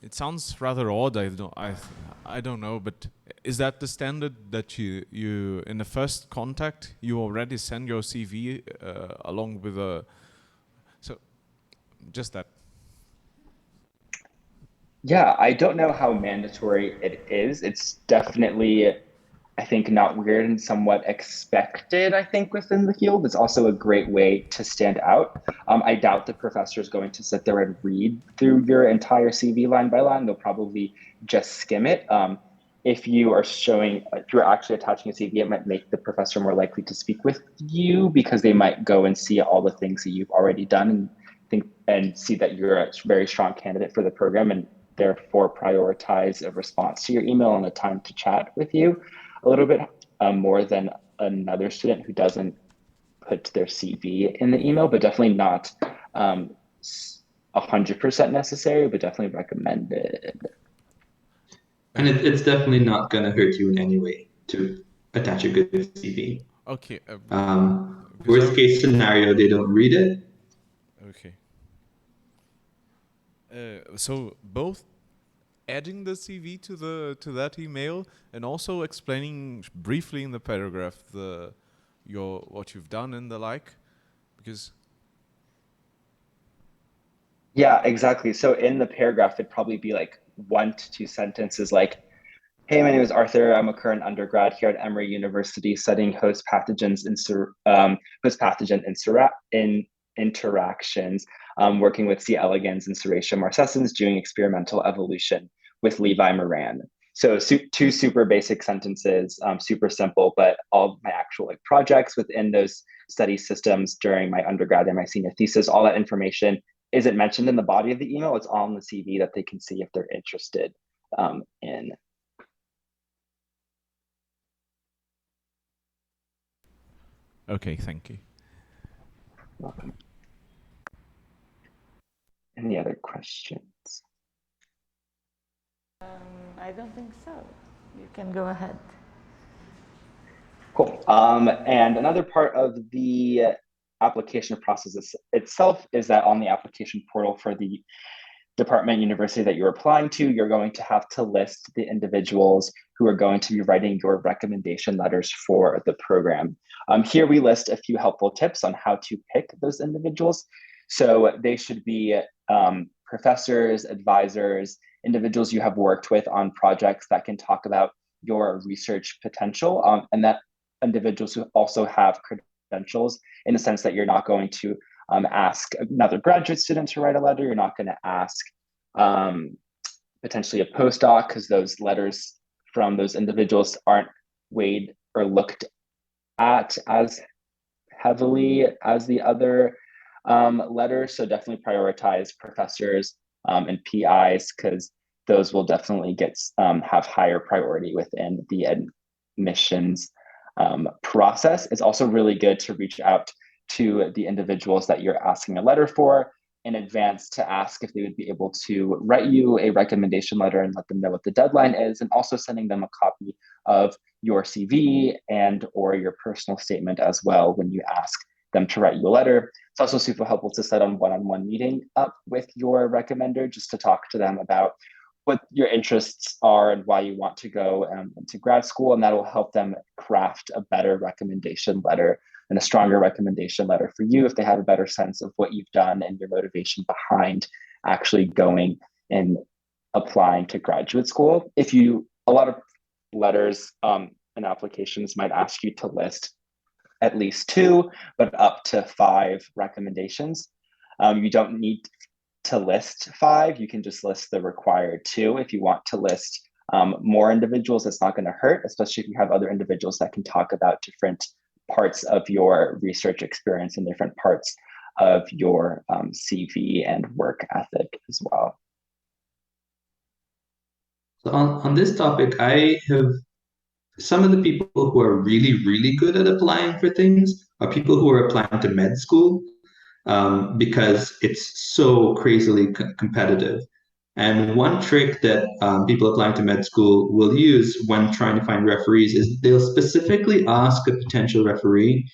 it sounds rather odd. I don't know, but is that the standard that you in the first contact you already send your CV along with a? So, just that. Yeah, I don't know how mandatory it is. It's definitely, I think, not weird and somewhat expected, I think, within the field. It's also a great way to stand out. I doubt the professor is going to sit there and read through your entire CV line by line. They'll probably just skim it. If you are if you're actually attaching a CV, it might make the professor more likely to speak with you, because they might go and see all the things that you've already done and see that you're a very strong candidate for the program, and therefore prioritize a response to your email and a time to chat with you a little bit more than another student who doesn't put their CV in the email, but definitely not 100% necessary, but definitely recommended. And it's definitely not going to hurt you in any way to attach a good CV. Okay. Worst case scenario, they don't read it. Okay. So both adding the CV to that email and also explaining briefly in the paragraph what you've done and the like, because. Yeah, exactly. So in the paragraph, it'd probably be like 1 to 2 sentences like, hey, my name is Arthur. I'm a current undergrad here at Emory University studying host pathogen interactions, working with C. elegans and Serratia marcescens, doing experimental evolution with Levi Moran. So 2 super basic sentences, super simple, but all my actual projects within those study systems during my undergrad and my senior thesis, all that information isn't mentioned in the body of the email. It's all in the CV that they can see if they're interested in. Okay, thank you. Welcome. Any other questions? I don't think so. You can go ahead. Cool. And another part of the application process itself is that on the application portal for the department, university that you're applying to, you're going to have to list the individuals who are going to be writing your recommendation letters for the program. Here we list a few helpful tips on how to pick those individuals. So they should be professors, advisors, individuals you have worked with on projects that can talk about your research potential, and that individuals who also have credentials, in the sense that you're not going to ask another graduate student to write a letter. You're not going to ask potentially a postdoc, because those letters from those individuals aren't weighed or looked at as heavily as the other letters. So definitely prioritize professors and PIs, because those will definitely have higher priority within the admissions process. It's also really good to reach out to the individuals that you're asking a letter for in advance to ask if they would be able to write you a recommendation letter and let them know what the deadline is, and also sending them a copy of your CV and or your personal statement as well when you ask them to write you a letter. It's also super helpful to set a one-on-one meeting up with your recommender just to talk to them about what your interests are and why you want to go into grad school, and that will help them craft a better recommendation letter and a stronger recommendation letter for you if they have a better sense of what you've done and your motivation behind actually going and applying to graduate school. A lot of letters and applications might ask you to list at least 2, but up to 5 recommendations. You don't need to list 5. You can just list the required 2. If you want to list more individuals, it's not going to hurt, especially if you have other individuals that can talk about different parts of your research experience and different parts of your CV and work ethic as well. So on this topic, I have some of the people who are really, really good at applying for things are people who are applying to med school because it's so crazily competitive. And one trick that people applying to med school will use when trying to find referees is they'll specifically ask a potential referee,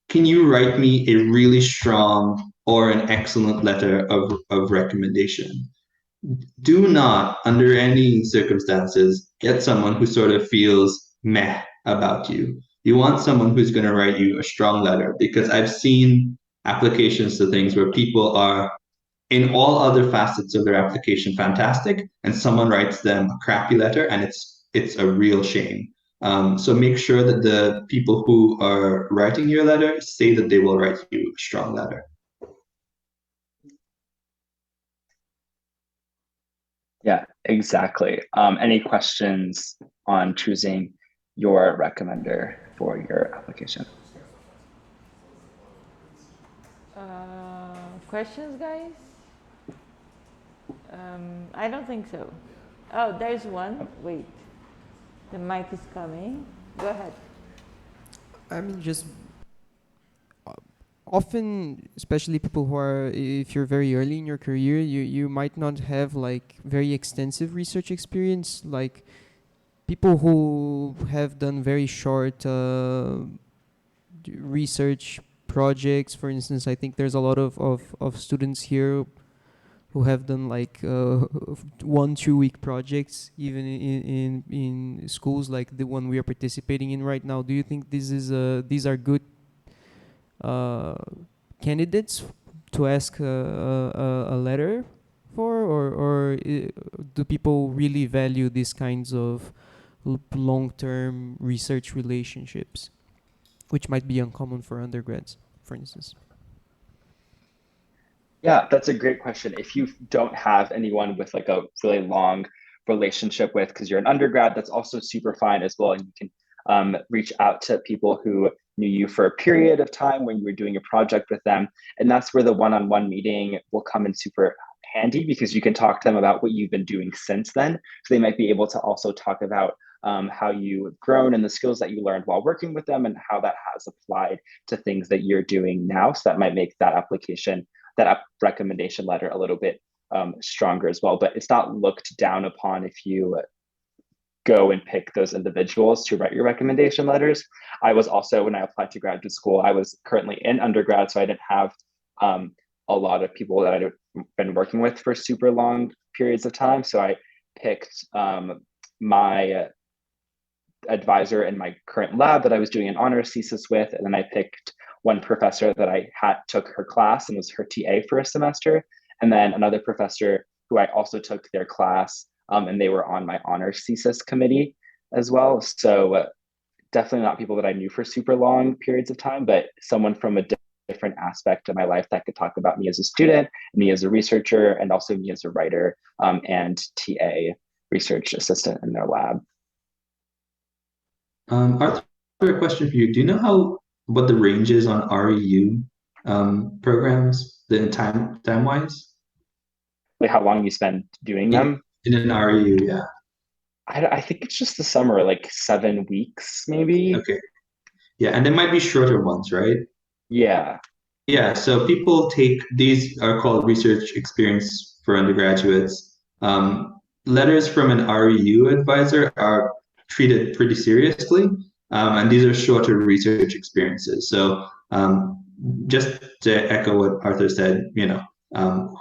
can you write me a really strong or an excellent letter of recommendation? Do not, under any circumstances, get someone who sort of feels meh about you. You want someone who's going to write you a strong letter, because I've seen applications to things where people are, in all other facets of their application, fantastic, and someone writes them a crappy letter, and it's a real shame. So make sure that the people who are writing your letter say that they will write you a strong letter. Yeah, exactly. Any questions on choosing your recommender for your application? Questions, guys? I don't think so. Oh, there's one. Wait. The mic is coming. Go ahead. I mean, just often, especially people who are, if you're very early in your career, you might not have like very extensive research experience. Like people who have done very short research projects, for instance. I think there's a lot of students here who have done like 1-2 week projects, even in schools like the one we are participating in right now. Do you think these are good candidates to ask a letter for, or do people really value these kinds of long-term research relationships, which might be uncommon for undergrads, for instance? Yeah, that's a great question. If you don't have anyone with like a really long relationship with, because you're an undergrad, that's also super fine as well. And you can reach out to people who knew you for a period of time when you were doing a project with them. And that's where the one-on-one meeting will come in super handy, because you can talk to them about what you've been doing since then. So they might be able to also talk about how you've grown and the skills that you learned while working with them and how that has applied to things that you're doing now. So that might make that application, that recommendation letter a little bit stronger as well. But it's not looked down upon if you go and pick those individuals to write your recommendation letters. I was also, when I applied to graduate school, I was currently in undergrad, so I didn't have a lot of people that I'd been working with for super long periods of time. So I picked my advisor in my current lab that I was doing an honors thesis with, and then I picked one professor that I took her class and was her TA for a semester, and then another professor who I also took their class, and they were on my honors thesis committee as well. So definitely not people that I knew for super long periods of time, but someone from a different aspect of my life that could talk about me as a student, me as a researcher, and also me as a writer and TA research assistant in their lab. Arthur, a question for you. Do you know what the range is on REU programs, the time-wise? Like how long you spend doing them? In an REU, yeah. I think it's just the summer, like 7 weeks, maybe. Okay. Yeah, and there might be shorter ones, right? Yeah. Yeah, so people take, these are called research experience for undergraduates. Letters from an REU advisor are treated pretty seriously, and these are shorter research experiences. So just to echo what Arthur said,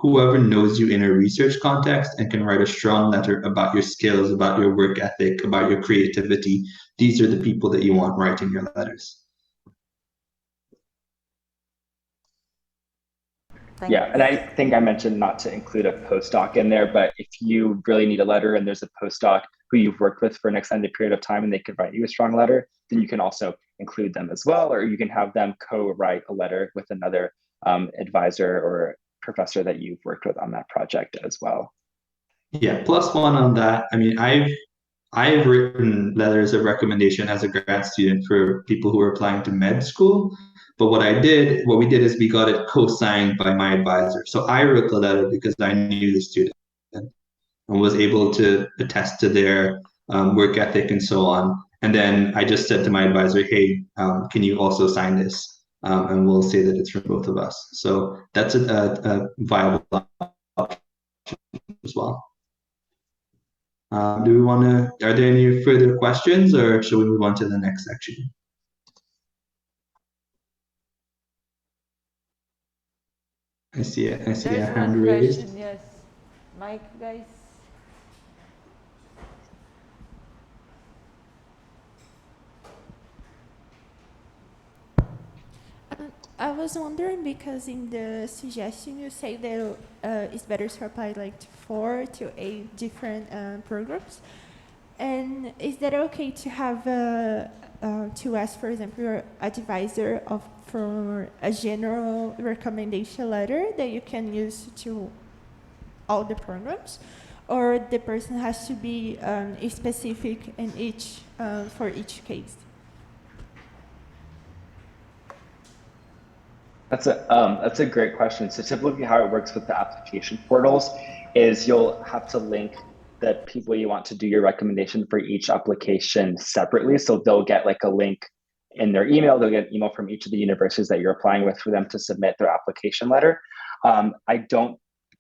whoever knows you in a research context and can write a strong letter about your skills, about your work ethic, about your creativity, these are the people that you want writing your letters. Yeah, and I think I mentioned not to include a postdoc in there, but if you really need a letter and there's a postdoc who you've worked with for an extended period of time and they could write you a strong letter, then you can also include them as well, or you can have them co-write a letter with another advisor or professor that you've worked with on that project as well. Yeah, plus one on that. I mean, I've written letters of recommendation as a grad student for people who are applying to med school. But what we did is we got it co-signed by my advisor. So I wrote the letter because I knew the student and was able to attest to their work ethic and so on. And then I just said to my advisor, hey, can you also sign this? And we'll say that it's from both of us. So that's a viable option as well. Are there any further questions, or should we move on to the next section? I see a hand raised. Question, yes. Mike, guys. I was wondering because in the suggestion you say that it's better to apply like to 4 to 8 different programs, and is that okay to have to ask, for example, your advisor for a general recommendation letter that you can use to all the programs, or the person has to be specific in each for each case? That's a great question. So typically how it works with the application portals is you'll have to link the people you want to do your recommendation for each application separately. So they'll get like a link in their email, they'll get an email from each of the universities that you're applying with for them to submit their application letter.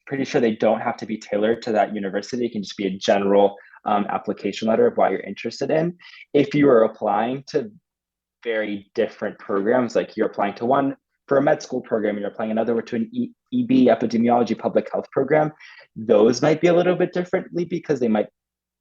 Pretty sure they don't have to be tailored to that university. It can just be a general application letter of what you're interested in. If you are applying to very different programs, like you're applying to one for a med school program, you're applying another to an EB, epidemiology, public health program, those might be a little bit differently because they might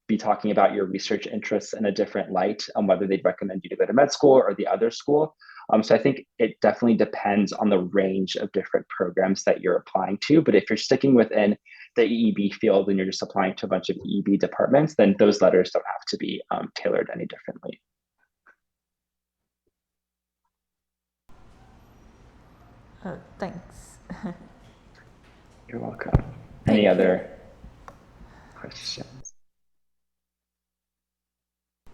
be talking about your research interests in a different light on whether they'd recommend you to go to med school or the other school. So I think it definitely depends on the range of different programs that you're applying to. But if you're sticking within the EEB field and you're just applying to a bunch of EEB departments, then those letters don't have to be tailored any differently. Thanks. You're welcome. Any other questions?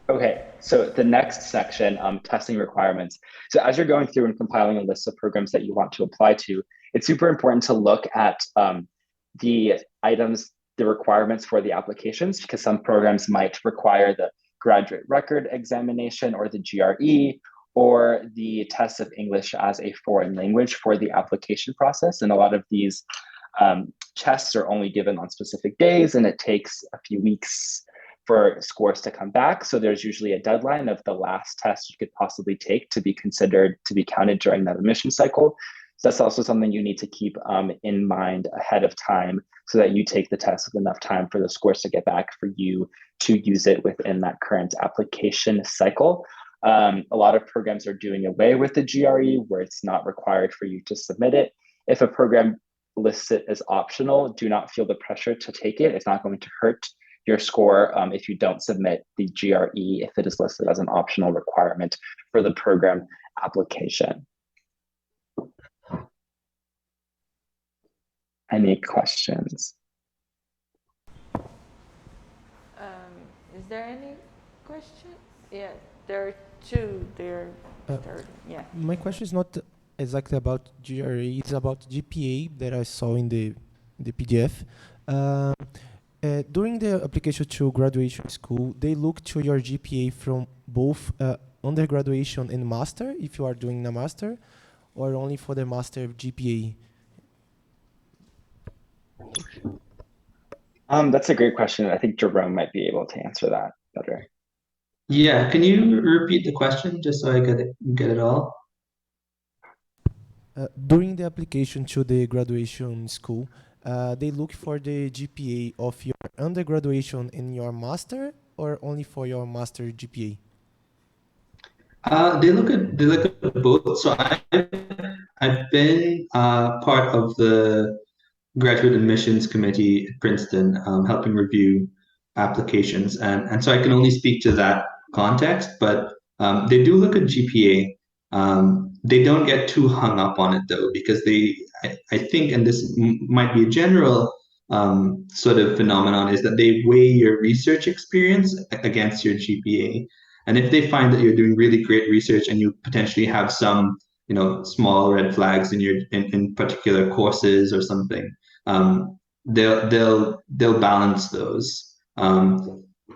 Okay, so the next section, testing requirements. So as you're going through and compiling a list of programs that you want to apply to, it's super important to look at the items, the requirements for the applications, because some programs might require the graduate record examination or the GRE, or the test of English as a foreign language for the application process. And a lot of these tests are only given on specific days, and it takes a few weeks for scores to come back. So there's usually a deadline of the last test you could possibly take to be considered to be counted during that admission cycle. So that's also something you need to keep in mind ahead of time so that you take the test with enough time for the scores to get back for you to use it within that current application cycle. A lot of programs are doing away with the GRE where it's not required for you to submit it. If a program lists it as optional, do not feel the pressure to take it. It's not going to hurt your score if you don't submit the GRE if it is listed as an optional requirement for the program application. Any questions? Is there any question? Yeah, there are two. Yeah. My question is not exactly about GRE. It's about GPA that I saw in the PDF. During the application to graduation school, they look to your GPA from both undergraduation and master, if you are doing a master, or only for the master GPA? That's a great question. I think Jarome might be able to answer that better. Yeah, can you repeat the question just so I get it all? During the application to the graduation school, they look for the GPA of your undergraduation and your master, or only for your master GPA? They look at both. So I've been part of the graduate admissions committee at Princeton, helping review applications, and so I can only speak to that context. But they do look at GPA. They don't get too hung up on it though, because I think, and this might be a general sort of phenomenon, is that they weigh your research experience against your GPA. And if they find that you're doing really great research and you potentially have some, small red flags in in particular courses or something, they'll balance those.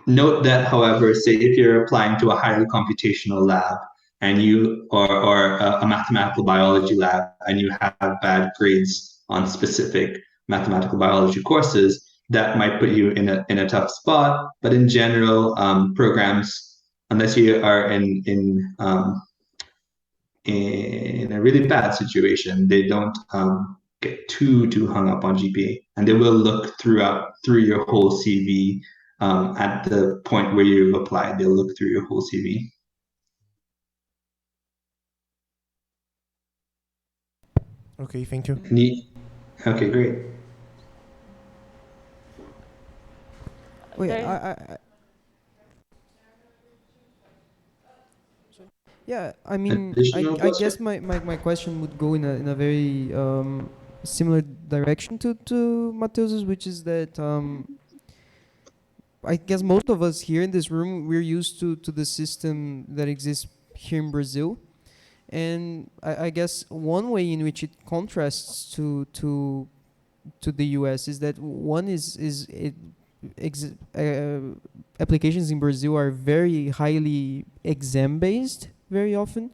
Note that, however, say if you're applying to a highly computational lab and or a mathematical biology lab and you have bad grades on specific mathematical biology courses, that might put you in a tough spot. But in general, programs, unless you are in a really bad situation, they don't get too hung up on GPA, and they will look through your whole CV at the point where you've applied. They'll look through your whole CV. Okay, thank you. Okay, great. Wait, yeah, I mean, I guess my question would go in a very similar direction to Mateus's, which is that I guess most of us here in this room, we're used to the system that exists here in Brazil. And I guess one way in which it contrasts to the US is that one is applications in Brazil are very highly exam based very often,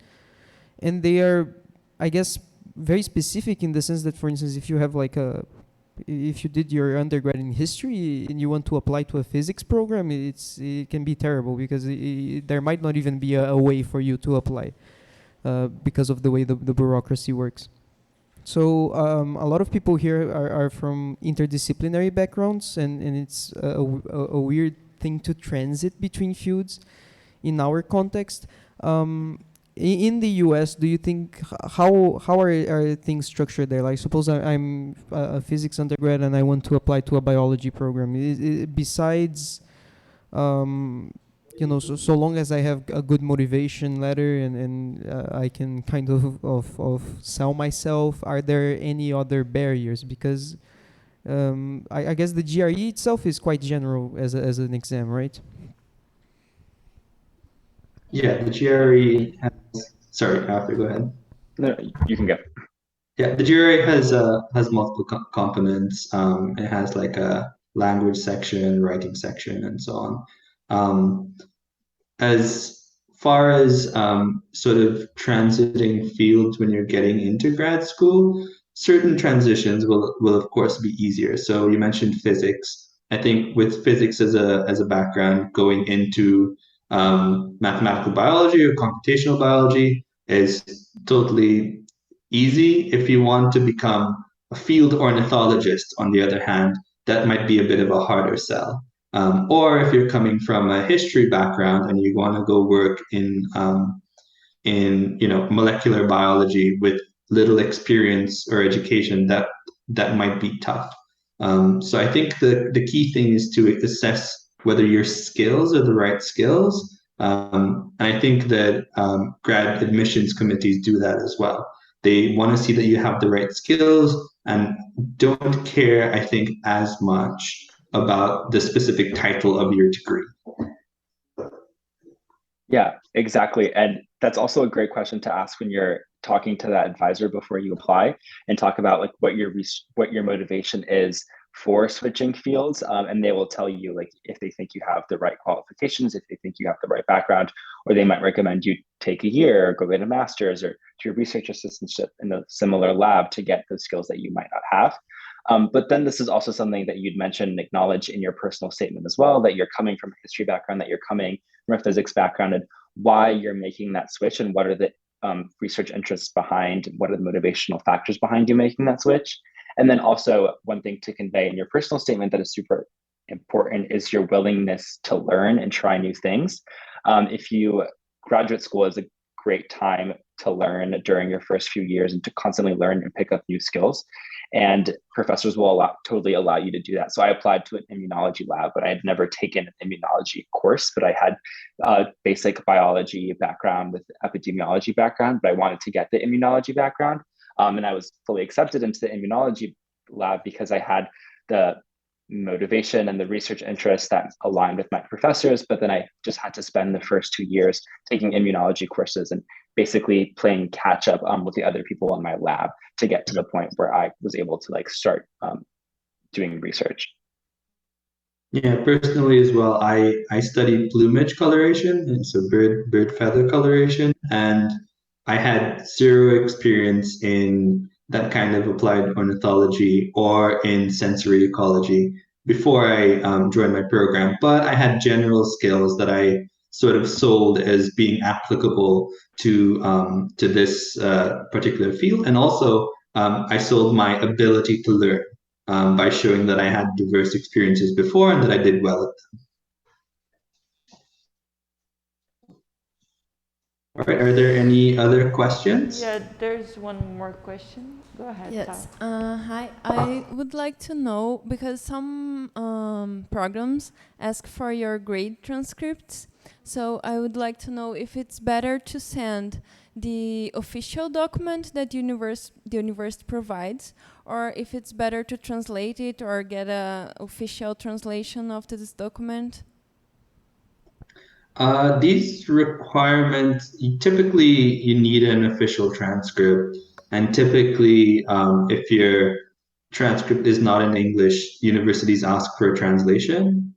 and they are, I guess, very specific in the sense that, for instance, if you did your undergrad in history and you want to apply to a physics program, it can be terrible because there might not even be a way for you to apply because of the way the bureaucracy works. So a lot of people here are from interdisciplinary backgrounds, and it's a weird thing to transit between fields in our context. In the US, do you think, how are things structured there? Like, suppose I'm a physics undergrad and I want to apply to a biology program. Besides, so long as I have a good motivation letter and I can kind of sell myself, are there any other barriers? Because I guess the GRE itself is quite general as an exam, right? Yeah, the GRE has, sorry, Arthur, go ahead. No, you can go. Yeah, the GRE has multiple components. It has like a language section, writing section, and so on. As far as sort of transiting fields when you're getting into grad school, certain transitions will of course be easier. So you mentioned physics. I think with physics as a background, going into mathematical biology or computational biology is totally easy. If you want to become a field ornithologist, on the other hand, that might be a bit of a harder sell. Or if you're coming from a history background and you want to go work in molecular biology with little experience or education, that might be tough. So I think the key thing is to assess whether your skills are the right skills. And I think that grad admissions committees do that as well. They want to see that you have the right skills and don't care, I think, as much about the specific title of your degree. Yeah, exactly. And that's also a great question to ask when you're talking to that advisor before you apply, and talk about like what your motivation is for switching fields. And they will tell you like if they think you have the right qualifications, if they think you have the right background, or they might recommend you take a year or go get a master's or do a research assistantship in a similar lab to get those skills that you might not have. But then this is also something that you'd mentioned and acknowledge in your personal statement as well, that you're coming from a history background, that you're coming from a physics background, and why you're making that switch and what are the research interests behind, what are the motivational factors behind you making that switch. And then also one thing to convey in your personal statement that is super important is your willingness to learn and try new things. If you graduate school is a great time to learn during your first few years and to constantly learn and pick up new skills. And professors will totally allow you to do that. So I applied to an immunology lab, but I had never taken an immunology course, but I had a basic biology background with epidemiology background, but I wanted to get the immunology background. And I was fully accepted into the immunology lab because I had the motivation and the research interest that aligned with my professors, but then I just had to spend the first 2 years taking immunology courses and basically playing catch up with the other people in my lab to get to the point where I was able to like start doing research. Yeah, personally as well, I studied plumage coloration, and so bird feather coloration, and I had zero experience in that kind of applied ornithology or in sensory ecology before I joined my program. But I had general skills that I sort of sold as being applicable to this particular field, and also I sold my ability to learn by showing that I had diverse experiences before and that I did well at them. All right, are there any other questions? Yeah, there's one more question. Go ahead. Yes. Tao. Hi. I would like to know, because some programs ask for your grade transcripts. So I would like to know if it's better to send the official document that the university provides, or if it's better to translate it or get a official translation of this document. These requirements, typically you need an official transcript, and typically if your transcript is not in English, universities ask for a translation.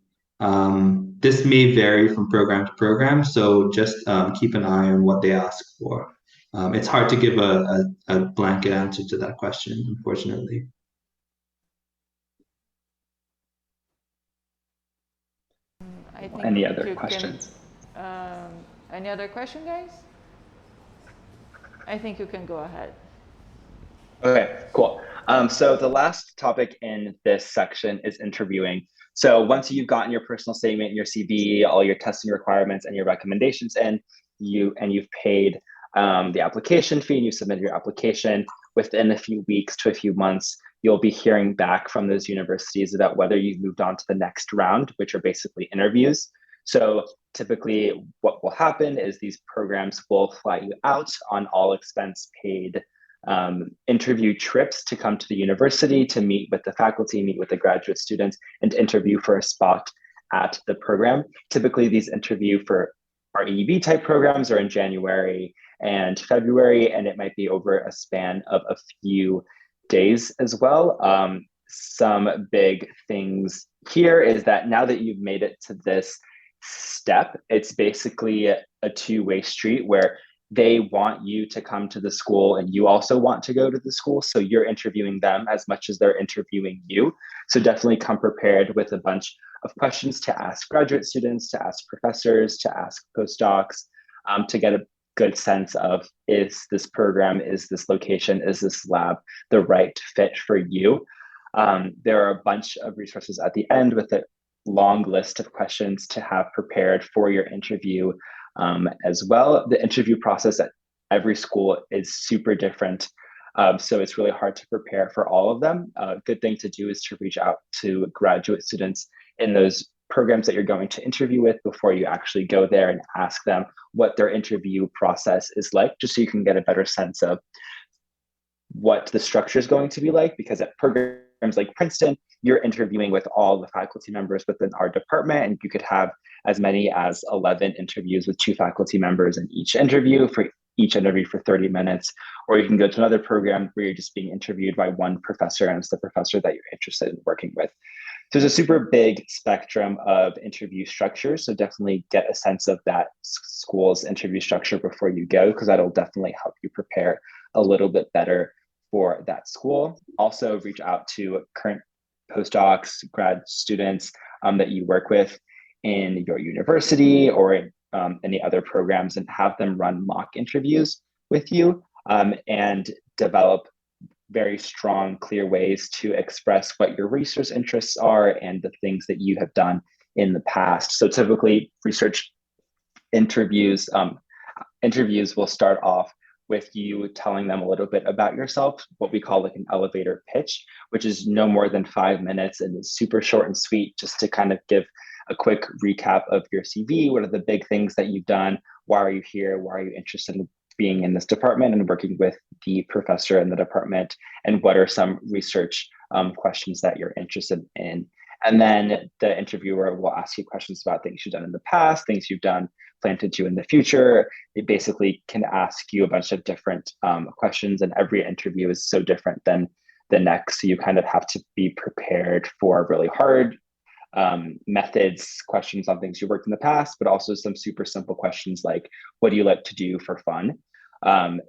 This may vary from program to program, so just keep an eye on what they ask for. It's hard to give a blanket answer to that question, unfortunately. I think Any other questions? Any other question, guys? I think you can go ahead. Okay, cool. So the last topic in this section is interviewing. So once you've gotten your personal statement, your CV, all your testing requirements and your recommendations in, you've paid the application fee and you submit your application, within a few weeks to a few months, you'll be hearing back from those universities about whether you've moved on to the next round, which are basically interviews. So typically what will happen is these programs will fly you out on all expense paid interview trips to come to the university to meet with the faculty, meet with the graduate students, and interview for a spot at the program. Typically these interview for our EEB type programs are in January and February, and it might be over a span of a few days as well. Some big things here is that now that you've made it to this step, it's basically a two-way street where they want you to come to the school and you also want to go to the school. So you're interviewing them as much as they're interviewing you. So definitely come prepared with a bunch of questions to ask graduate students, to ask professors, to ask postdocs, to get a good sense of, is this program, is this location, is this lab the right fit for you? There are a bunch of resources at the end with a long list of questions to have prepared for your interview as well. The interview process at every school is super different. So it's really hard to prepare for all of them. A good thing to do is to reach out to graduate students in those programs that you're going to interview with before you actually go there and ask them what their interview process is like, just so you can get a better sense of what the structure is going to be like. Because at programs like Princeton, you're interviewing with all the faculty members within our department, and you could have as many as 11 interviews with 2 faculty members in each interview for 30 minutes. Or you can go to another program where you're just being interviewed by one professor, and it's the professor that you're interested in working with. So there's a super big spectrum of interview structures. So definitely get a sense of that school's interview structure before you go, because that'll definitely help you prepare a little bit better for that school. Also reach out to current postdocs, grad students that you work with in your university or in any other programs, and have them run mock interviews with you, and develop very strong, clear ways to express what your research interests are and the things that you have done in the past. So typically research interviews interviews will start off with you telling them a little bit about yourself, what we call like an elevator pitch, which is no more than 5 minutes and is super short and sweet, just to kind of give a quick recap of your CV. What are the big things that you've done? Why are you here? Why are you interested in being in this department and working with the professor in the department? And what are some research questions that you're interested in? And then the interviewer will ask you questions about things you've done in the past, things you've done, plan to do in the future. It basically can ask you a bunch of different questions, and every interview is so different than the next. So you kind of have to be prepared for really hard methods, questions on things you worked in the past, but also some super simple questions like, what do you like to do for fun?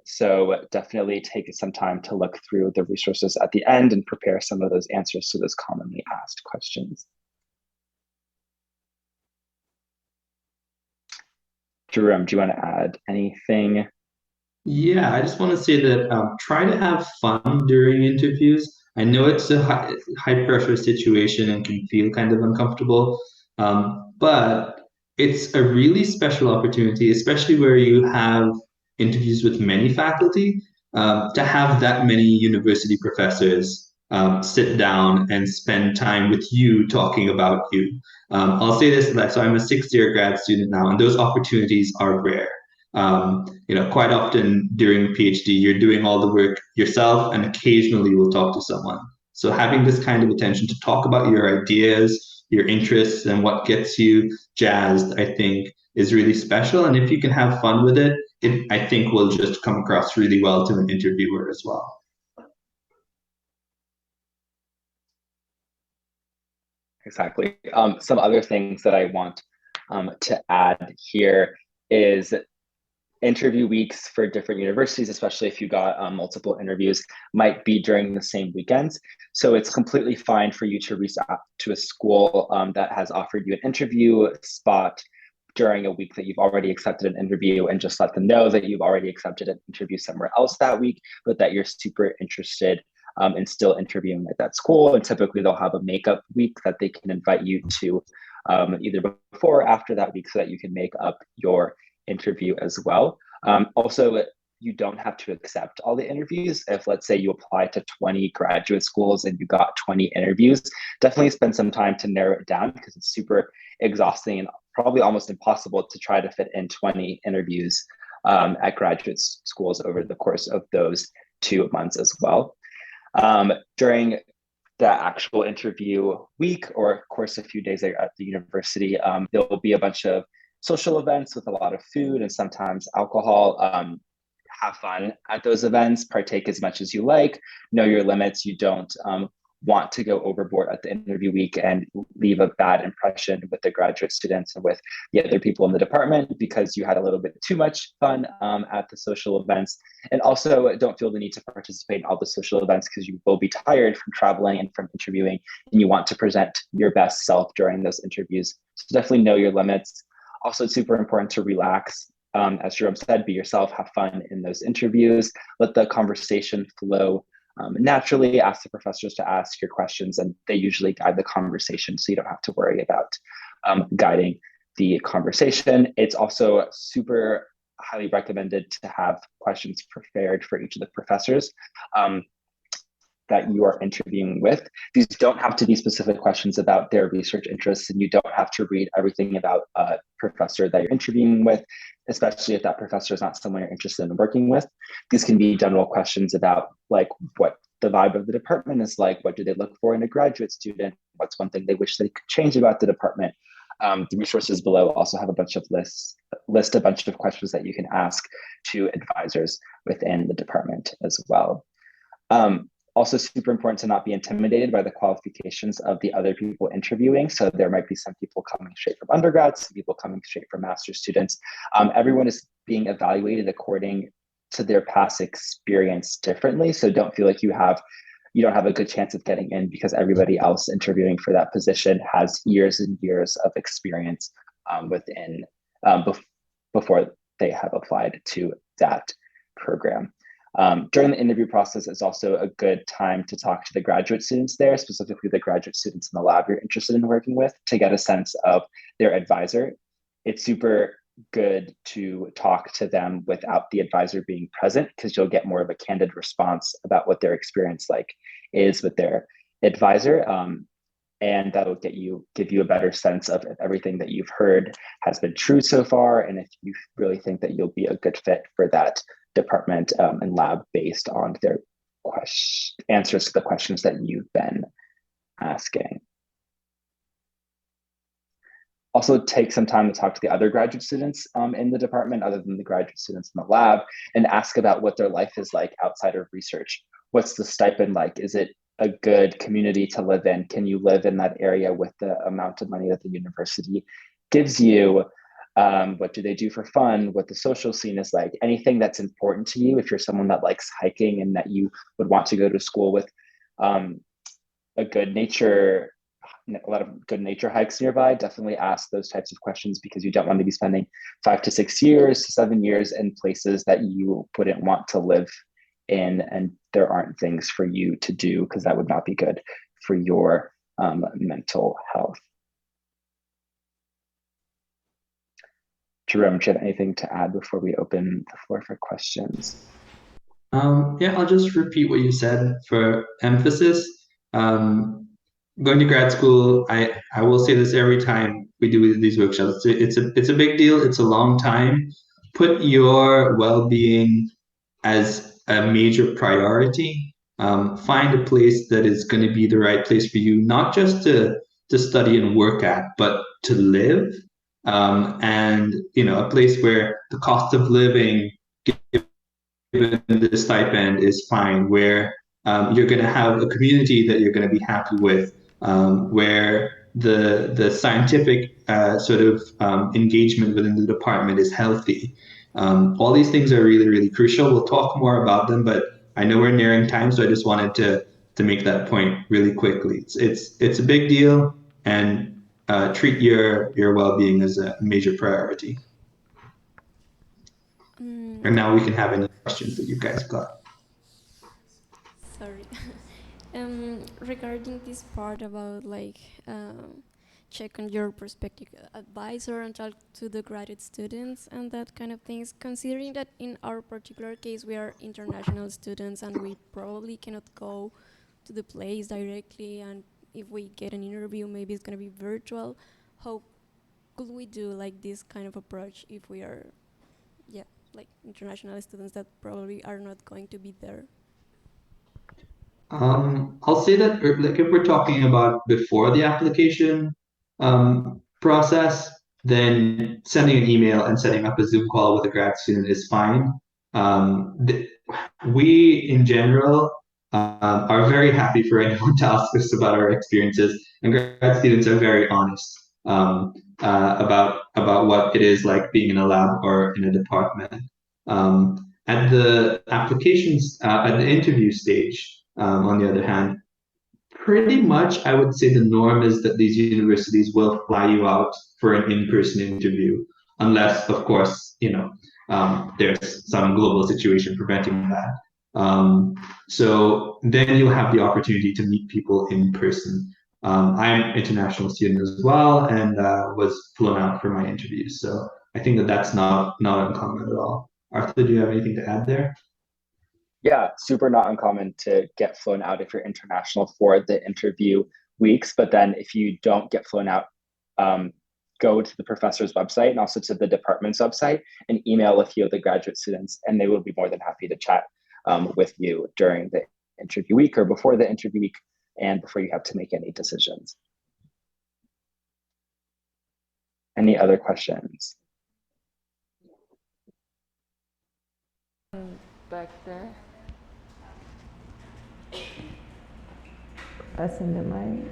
So definitely take some time to look through the resources at the end and prepare some of those answers to those commonly asked questions. Jarome, do you want to add anything? Yeah, I just want to say that try to have fun during interviews. I know it's a high pressure situation and can feel kind of uncomfortable, but it's a really special opportunity, especially where you have interviews with many faculty, to have that many university professors sit down and spend time with you talking about you. I'll say this, so I'm a 6th-year grad student now, and those opportunities are rare. Quite often during PhD, you're doing all the work yourself, and occasionally you'll talk to someone. So having this kind of attention to talk about your ideas, your interests, and what gets you jazzed, I think, is really special. And if you can have fun with it, I think will just come across really well to an interviewer as well. Exactly. Some other things that I want to add here is interview weeks for different universities, especially if you got multiple interviews, might be during the same weekends. So it's completely fine for you to reach out to a school that has offered you an interview spot during a week that you've already accepted an interview, and just let them know that you've already accepted an interview somewhere else that week, but that you're super interested in still interviewing at that school. And typically they'll have a makeup week that they can invite you to either before or after that week, so that you can make up your interview as well. Also, you don't have to accept all the interviews. If, let's say, you apply to 20 graduate schools and you got 20 interviews, definitely spend some time to narrow it down, because it's super exhausting and probably almost impossible to try to fit in 20 interviews at graduate schools over the course of those 2 months as well. During the actual interview week, or of course a few days at the university, there will be a bunch of social events with a lot of food and sometimes alcohol. Have fun at those events, partake as much as you like, know your limits. You don't want to go overboard at the interview week and leave a bad impression with the graduate students and with the other people in the department because you had a little bit too much fun at the social events. And also don't feel the need to participate in all the social events, because you will be tired from traveling and from interviewing, and you want to present your best self during those interviews. So definitely know your limits. Also, it's super important to relax. As Jarome said, be yourself, have fun in those interviews, let the conversation flow naturally, ask the professors to ask your questions, and they usually guide the conversation, so you don't have to worry about guiding the conversation. It's also super highly recommended to have questions prepared for each of the professors that you are interviewing with. These don't have to be specific questions about their research interests, and you don't have to read everything about a professor that you're interviewing with, especially if that professor is not someone you're interested in working with. These can be general questions about like what the vibe of the department is like, what do they look for in a graduate student, what's one thing they wish they could change about the department. The resources below also have a bunch of list a bunch of questions that you can ask to advisors within the department as well. Also super important to not be intimidated by the qualifications of the other people interviewing. So there might be some people coming straight from undergrad, some people coming straight from master's students. Everyone is being evaluated according to their past experience differently. So don't feel like you don't have a good chance of getting in because everybody else interviewing for that position has years and years of experience before they have applied to that program. During the interview process, it's also a good time to talk to the graduate students there, specifically the graduate students in the lab you're interested in working with, to get a sense of their advisor. It's super good to talk to them without the advisor being present, because you'll get more of a candid response about what their experience is with their advisor. And that'll give you a better sense of if everything that you've heard has been true so far, and if you really think that you'll be a good fit for that department and lab based on their answers to the questions that you've been asking. Also take some time to talk to the other graduate students in the department, other than the graduate students in the lab, and ask about what their life is like outside of research. What's the stipend like? Is it a good community to live in? Can you live in that area with the amount of money that the university gives you? What do they do for fun? What the social scene is like? Anything that's important to you, if you're someone that likes hiking and that you would want to go to school with a lot of good nature hikes nearby, definitely ask those types of questions, because you don't want to be spending 5 to 6 years to 7 years in places that you wouldn't want to live in, and there aren't things for you to do, because that would not be good for your mental health. Jerome, do you have anything to add before we open the floor for questions? Yeah, I'll just repeat what you said for emphasis. Going to grad school, I will say this every time we do these workshops. It's a big deal. It's a long time. Put your well-being as a major priority. Find a place that is going to be the right place for you, not just to study and work at, but to live. And a place where the cost of living, given the stipend, is fine, where you're going to have a community that you're going to be happy with, where the scientific sort of engagement within the department is healthy. All these things are really, really crucial. We'll talk more about them, but I know we're nearing time, so I just wanted to make that point really quickly. It's a big deal, and treat your well-being as a major priority. And now we can have any questions that you guys got. Sorry. Regarding this part about check on your prospective advisor and talk to the graduate students and that kind of things, considering that in our particular case we are international students and we probably cannot go to the place directly, and if we get an interview maybe it's going to be virtual, how could we do this kind of approach if we are international students that probably are not going to be there? I'll say that if we're talking about before the application process, then sending an email and setting up a Zoom call with a grad student is fine. We, in general, are very happy for anyone to ask us about our experiences, and grad students are very honest about what it is like being in a lab or in a department. At the applications, at the interview stage, on the other hand, pretty much I would say the norm is that these universities will fly you out for an in-person interview, unless, of course, there's some global situation preventing that. So then you'll have the opportunity to meet people in person. I'm an international student as well, and was flown out for my interviews. So I think that's not uncommon at all. Arthur, do you have anything to add there? Yeah, super not uncommon to get flown out if you're international for the interview weeks. But then if you don't get flown out, go to the professor's website and also to the department's website and email a few of the graduate students, and they will be more than happy to chat with you during the interview week or before the interview week and before you have to make any decisions. Any other questions? Back there. Passing the mic.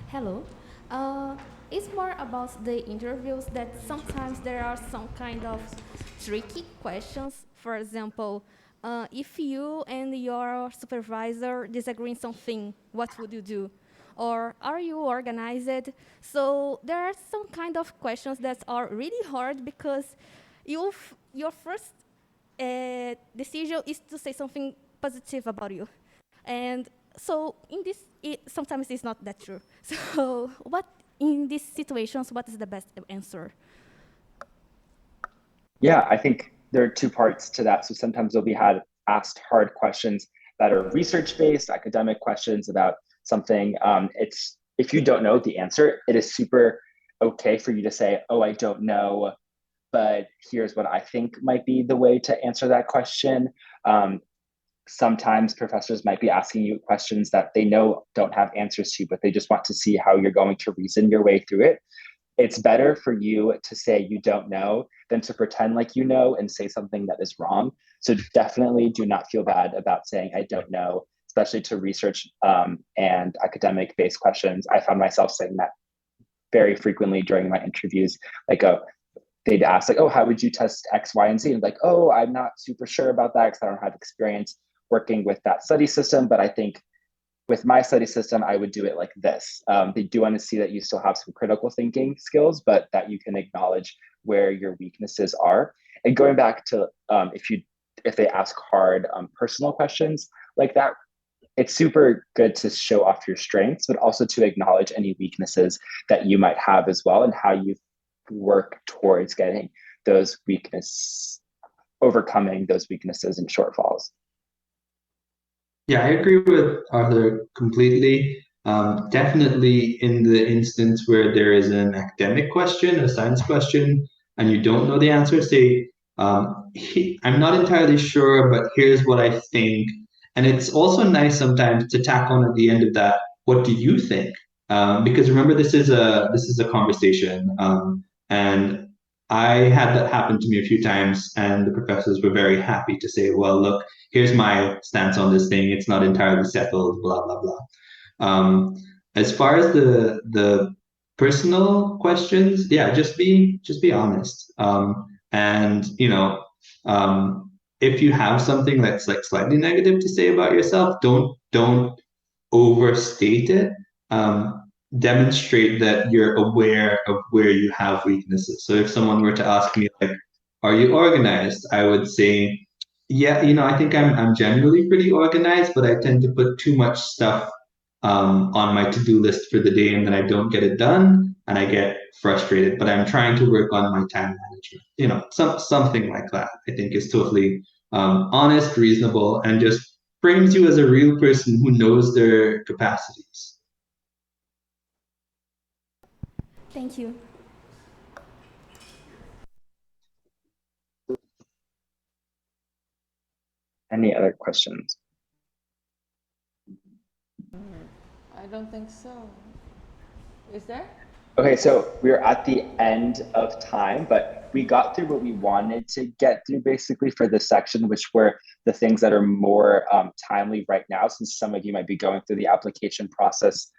Hello. It's more about the interviews that sometimes there are some kind of tricky questions. For example, if you and your supervisor disagree on something, what would you do? Or are you organized? So there are some kind of questions that are really hard because your first decision is to say something positive about you. And So in this, sometimes it's not that true. So what in these situations, what is the best answer? Yeah, I think there are two parts to that. So sometimes you'll be asked hard questions that are research-based, academic questions about something. It's if you don't know the answer, it is super okay for you to say, "Oh, I don't know, but here's what I think might be the way to answer that question." Sometimes professors might be asking you questions that they know don't have answers to, but they just want to see how you're going to reason your way through it. It's better for you to say you don't know than to pretend like you know and say something that is wrong. So definitely do not feel bad about saying I don't know, especially to research and academic-based questions. I found myself saying that very frequently during my interviews. Like, they'd ask like, "Oh, how would you test X, Y, and Z?" And like, "Oh, I'm not super sure about that because I don't have experience working with that study system, but I think with my study system, I would do it like this." They do want to see that you still have some critical thinking skills, but that you can acknowledge where your weaknesses are. And going back to if they ask hard personal questions like that, it's super good to show off your strengths, but also to acknowledge any weaknesses that you might have as well and how you work towards getting those overcoming those weaknesses and shortfalls. Yeah, I agree with Arthur completely. Definitely in the instance where there is an academic question, a science question, and you don't know the answer, say, I'm not entirely sure, but here's what I think. And it's also nice sometimes to tack on at the end of that, what do you think? Because remember, this is a conversation, and I had that happen to me a few times, and the professors were very happy to say, well, look, here's my stance on this thing. It's not entirely settled, blah, blah, blah. As far as the personal questions, yeah, just be honest. And if you have something that's like slightly negative to say about yourself, don't overstate it. Demonstrate that you're aware of where you have weaknesses. So if someone were to ask me like, "Are you organized?" I would say, "Yeah, I think I'm generally pretty organized, but I tend to put too much stuff on my to-do list for the day, and then I don't get it done, and I get frustrated. But I'm trying to work on my time management." Something like that. I think is totally honest, reasonable, and just frames you as a real person who knows their capacities. Thank you. Any other questions? I don't think so. Is there? Okay, so we're at the end of time, but we got through what we wanted to get through basically for this section, which were the things that are more timely right now, since some of you might be going through the application process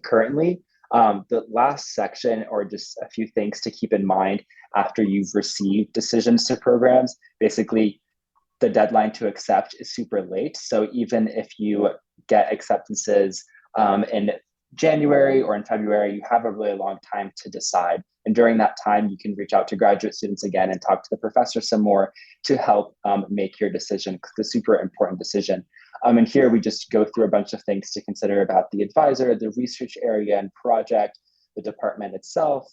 currently. The last section, or just a few things to keep in mind after you've received decisions to programs, basically the deadline to accept is super late. So even if you get acceptances in January or in February, you have a really long time to decide. And during that time, you can reach out to graduate students again and talk to the professor some more to help make your decision, because it's a super important decision. And here we just go through a bunch of things to consider about the advisor, the research area and project, the department itself,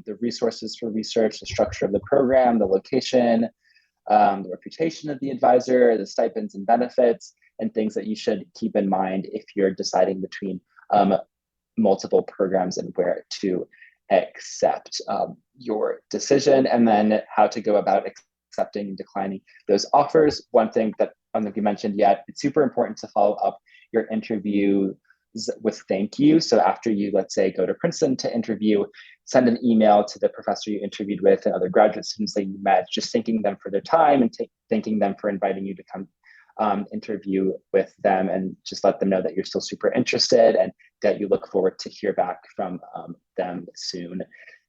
the resources for research, the structure of the program, the location, the reputation of the advisor, the stipends and benefits, and things that you should keep in mind if you're deciding between multiple programs and where to accept your decision, and then how to go about accepting and declining those offers. One thing that I don't think you mentioned yet, it's super important to follow up your interviews with thank you. So after you, let's say, go to Princeton to interview, send an email to the professor you interviewed with and other graduate students that you met, just thanking them for their time and thanking them for inviting you to come interview with them, and just let them know that you're still super interested and that you look forward to hear back from them soon.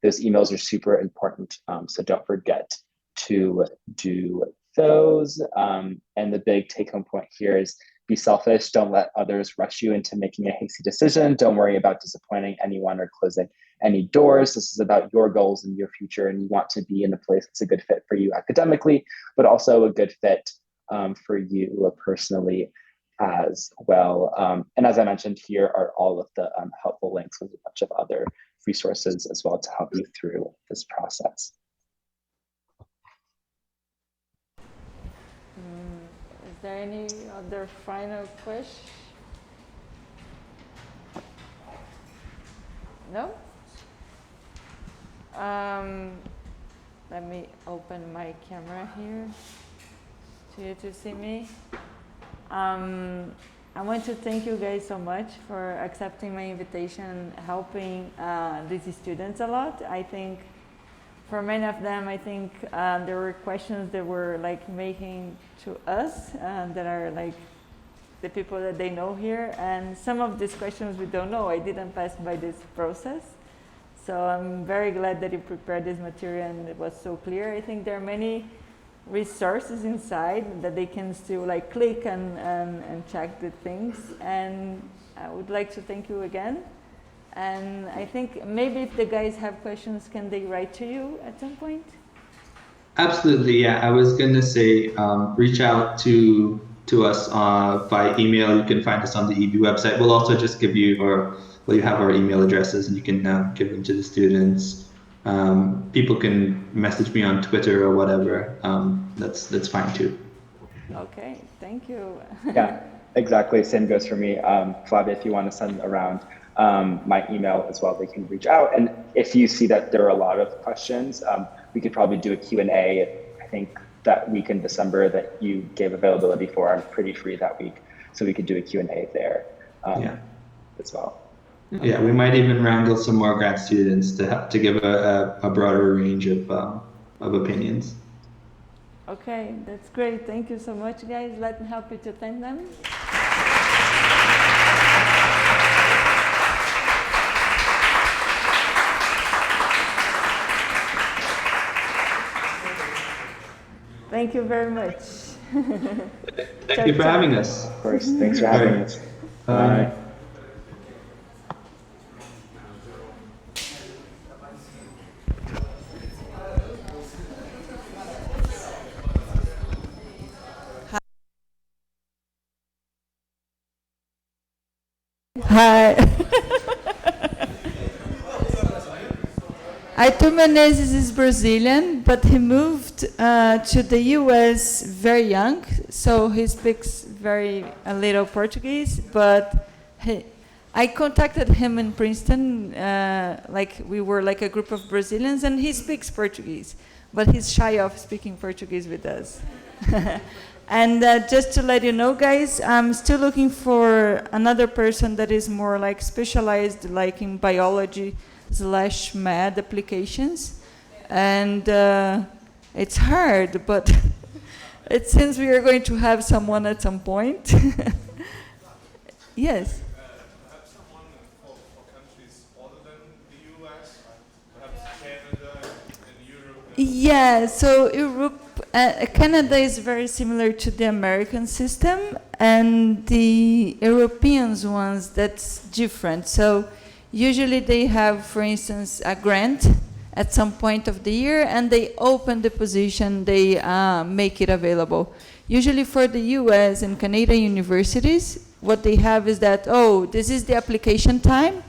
Those emails are super important, so don't forget to do those. And the big take-home point here is be selfish. Don't let others rush you into making a hasty decision. Don't worry about disappointing anyone or closing any doors. This is about your goals and your future, and you want to be in a place that's a good fit for you academically, but also a good fit for you personally as well. And as I mentioned, here are all of the helpful links with a bunch of other resources as well to help you through this process. Is there any other final question? No? Let me open my camera here to you to see me. I want to thank you guys so much for accepting my invitation and helping these students a lot. I think for many of them, I think there were questions that were like making to us that are like the people that they know here, and some of these questions we don't know. I didn't pass by this process. So I'm very glad that you prepared this material and it was so clear. I think there are many resources inside that they can still like click and check the things. And I would like to thank you again. And I think maybe if the guys have questions, can they write to you at some point? Absolutely, yeah. I was gonna say, reach out to us by email. You can find us on the EB website. We'll also just give you you have our email addresses, and you can give them to the students. People can message me on Twitter or whatever. That's fine too. Okay, thank you. Yeah, exactly. Same goes for me. Flavia, if you want to send around my email as well, they can reach out. And if you see that there are a lot of questions, we could probably do a Q&A. I think that week in December that you gave availability for, I'm pretty free that week. So we could do a Q&A there as well. Yeah, we might even wrangle some more grad students to give a broader range of opinions. Okay, that's great. Thank you so much, guys. Let me help you to thank them. Thank you very much. Thank you for having us. Of course, thanks for having us. Bye. Hi. Arthur Menezes is Brazilian, but he moved to the US very young, so he speaks a little Portuguese, but I contacted him in Princeton, like we were like a group of Brazilians, and he speaks Portuguese, but he's shy of speaking Portuguese with us. And just to let you know, guys, I'm still looking for another person that is more like specialized, like in biology/med applications. And it's hard, but it seems we are going to have someone at some point. Yes? Perhaps someone for countries other than the US, perhaps Canada and Europe? Yeah, so Europe, Canada is very similar to the American system, and the European ones, that's different. So usually they have, for instance, a grant at some point of the year, and they open the position, they make it available. Usually for the US and Canadian universities, what they have is that, oh, this is the application time,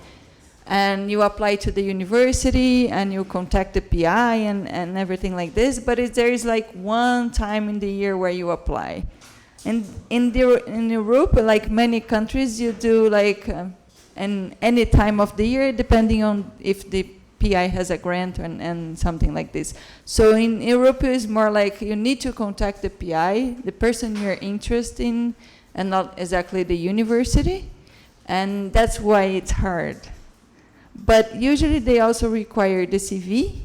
and you apply to the university, and you contact the PI and everything like this, but there is like one time in the year where you apply. And in Europe, like many countries, you do like in any time of the year, depending on if the PI has a grant and something like this. So in Europe, it's more like you need to contact the PI, the person you're interested in, and not exactly the university. And that's why it's hard. But usually they also require the CV,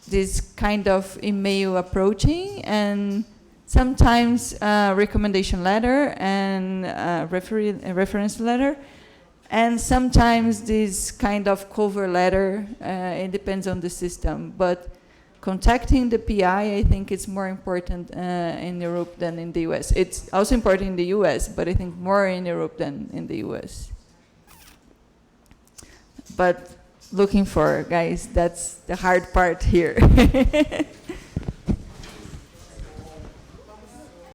this kind of email approaching, and sometimes a recommendation letter and a reference letter, and sometimes this kind of cover letter. It depends on the system. But contacting the PI, I think it's more important in Europe than in the US. It's also important in the US, but I think more in Europe than in the US. But looking for, guys, that's the hard part here.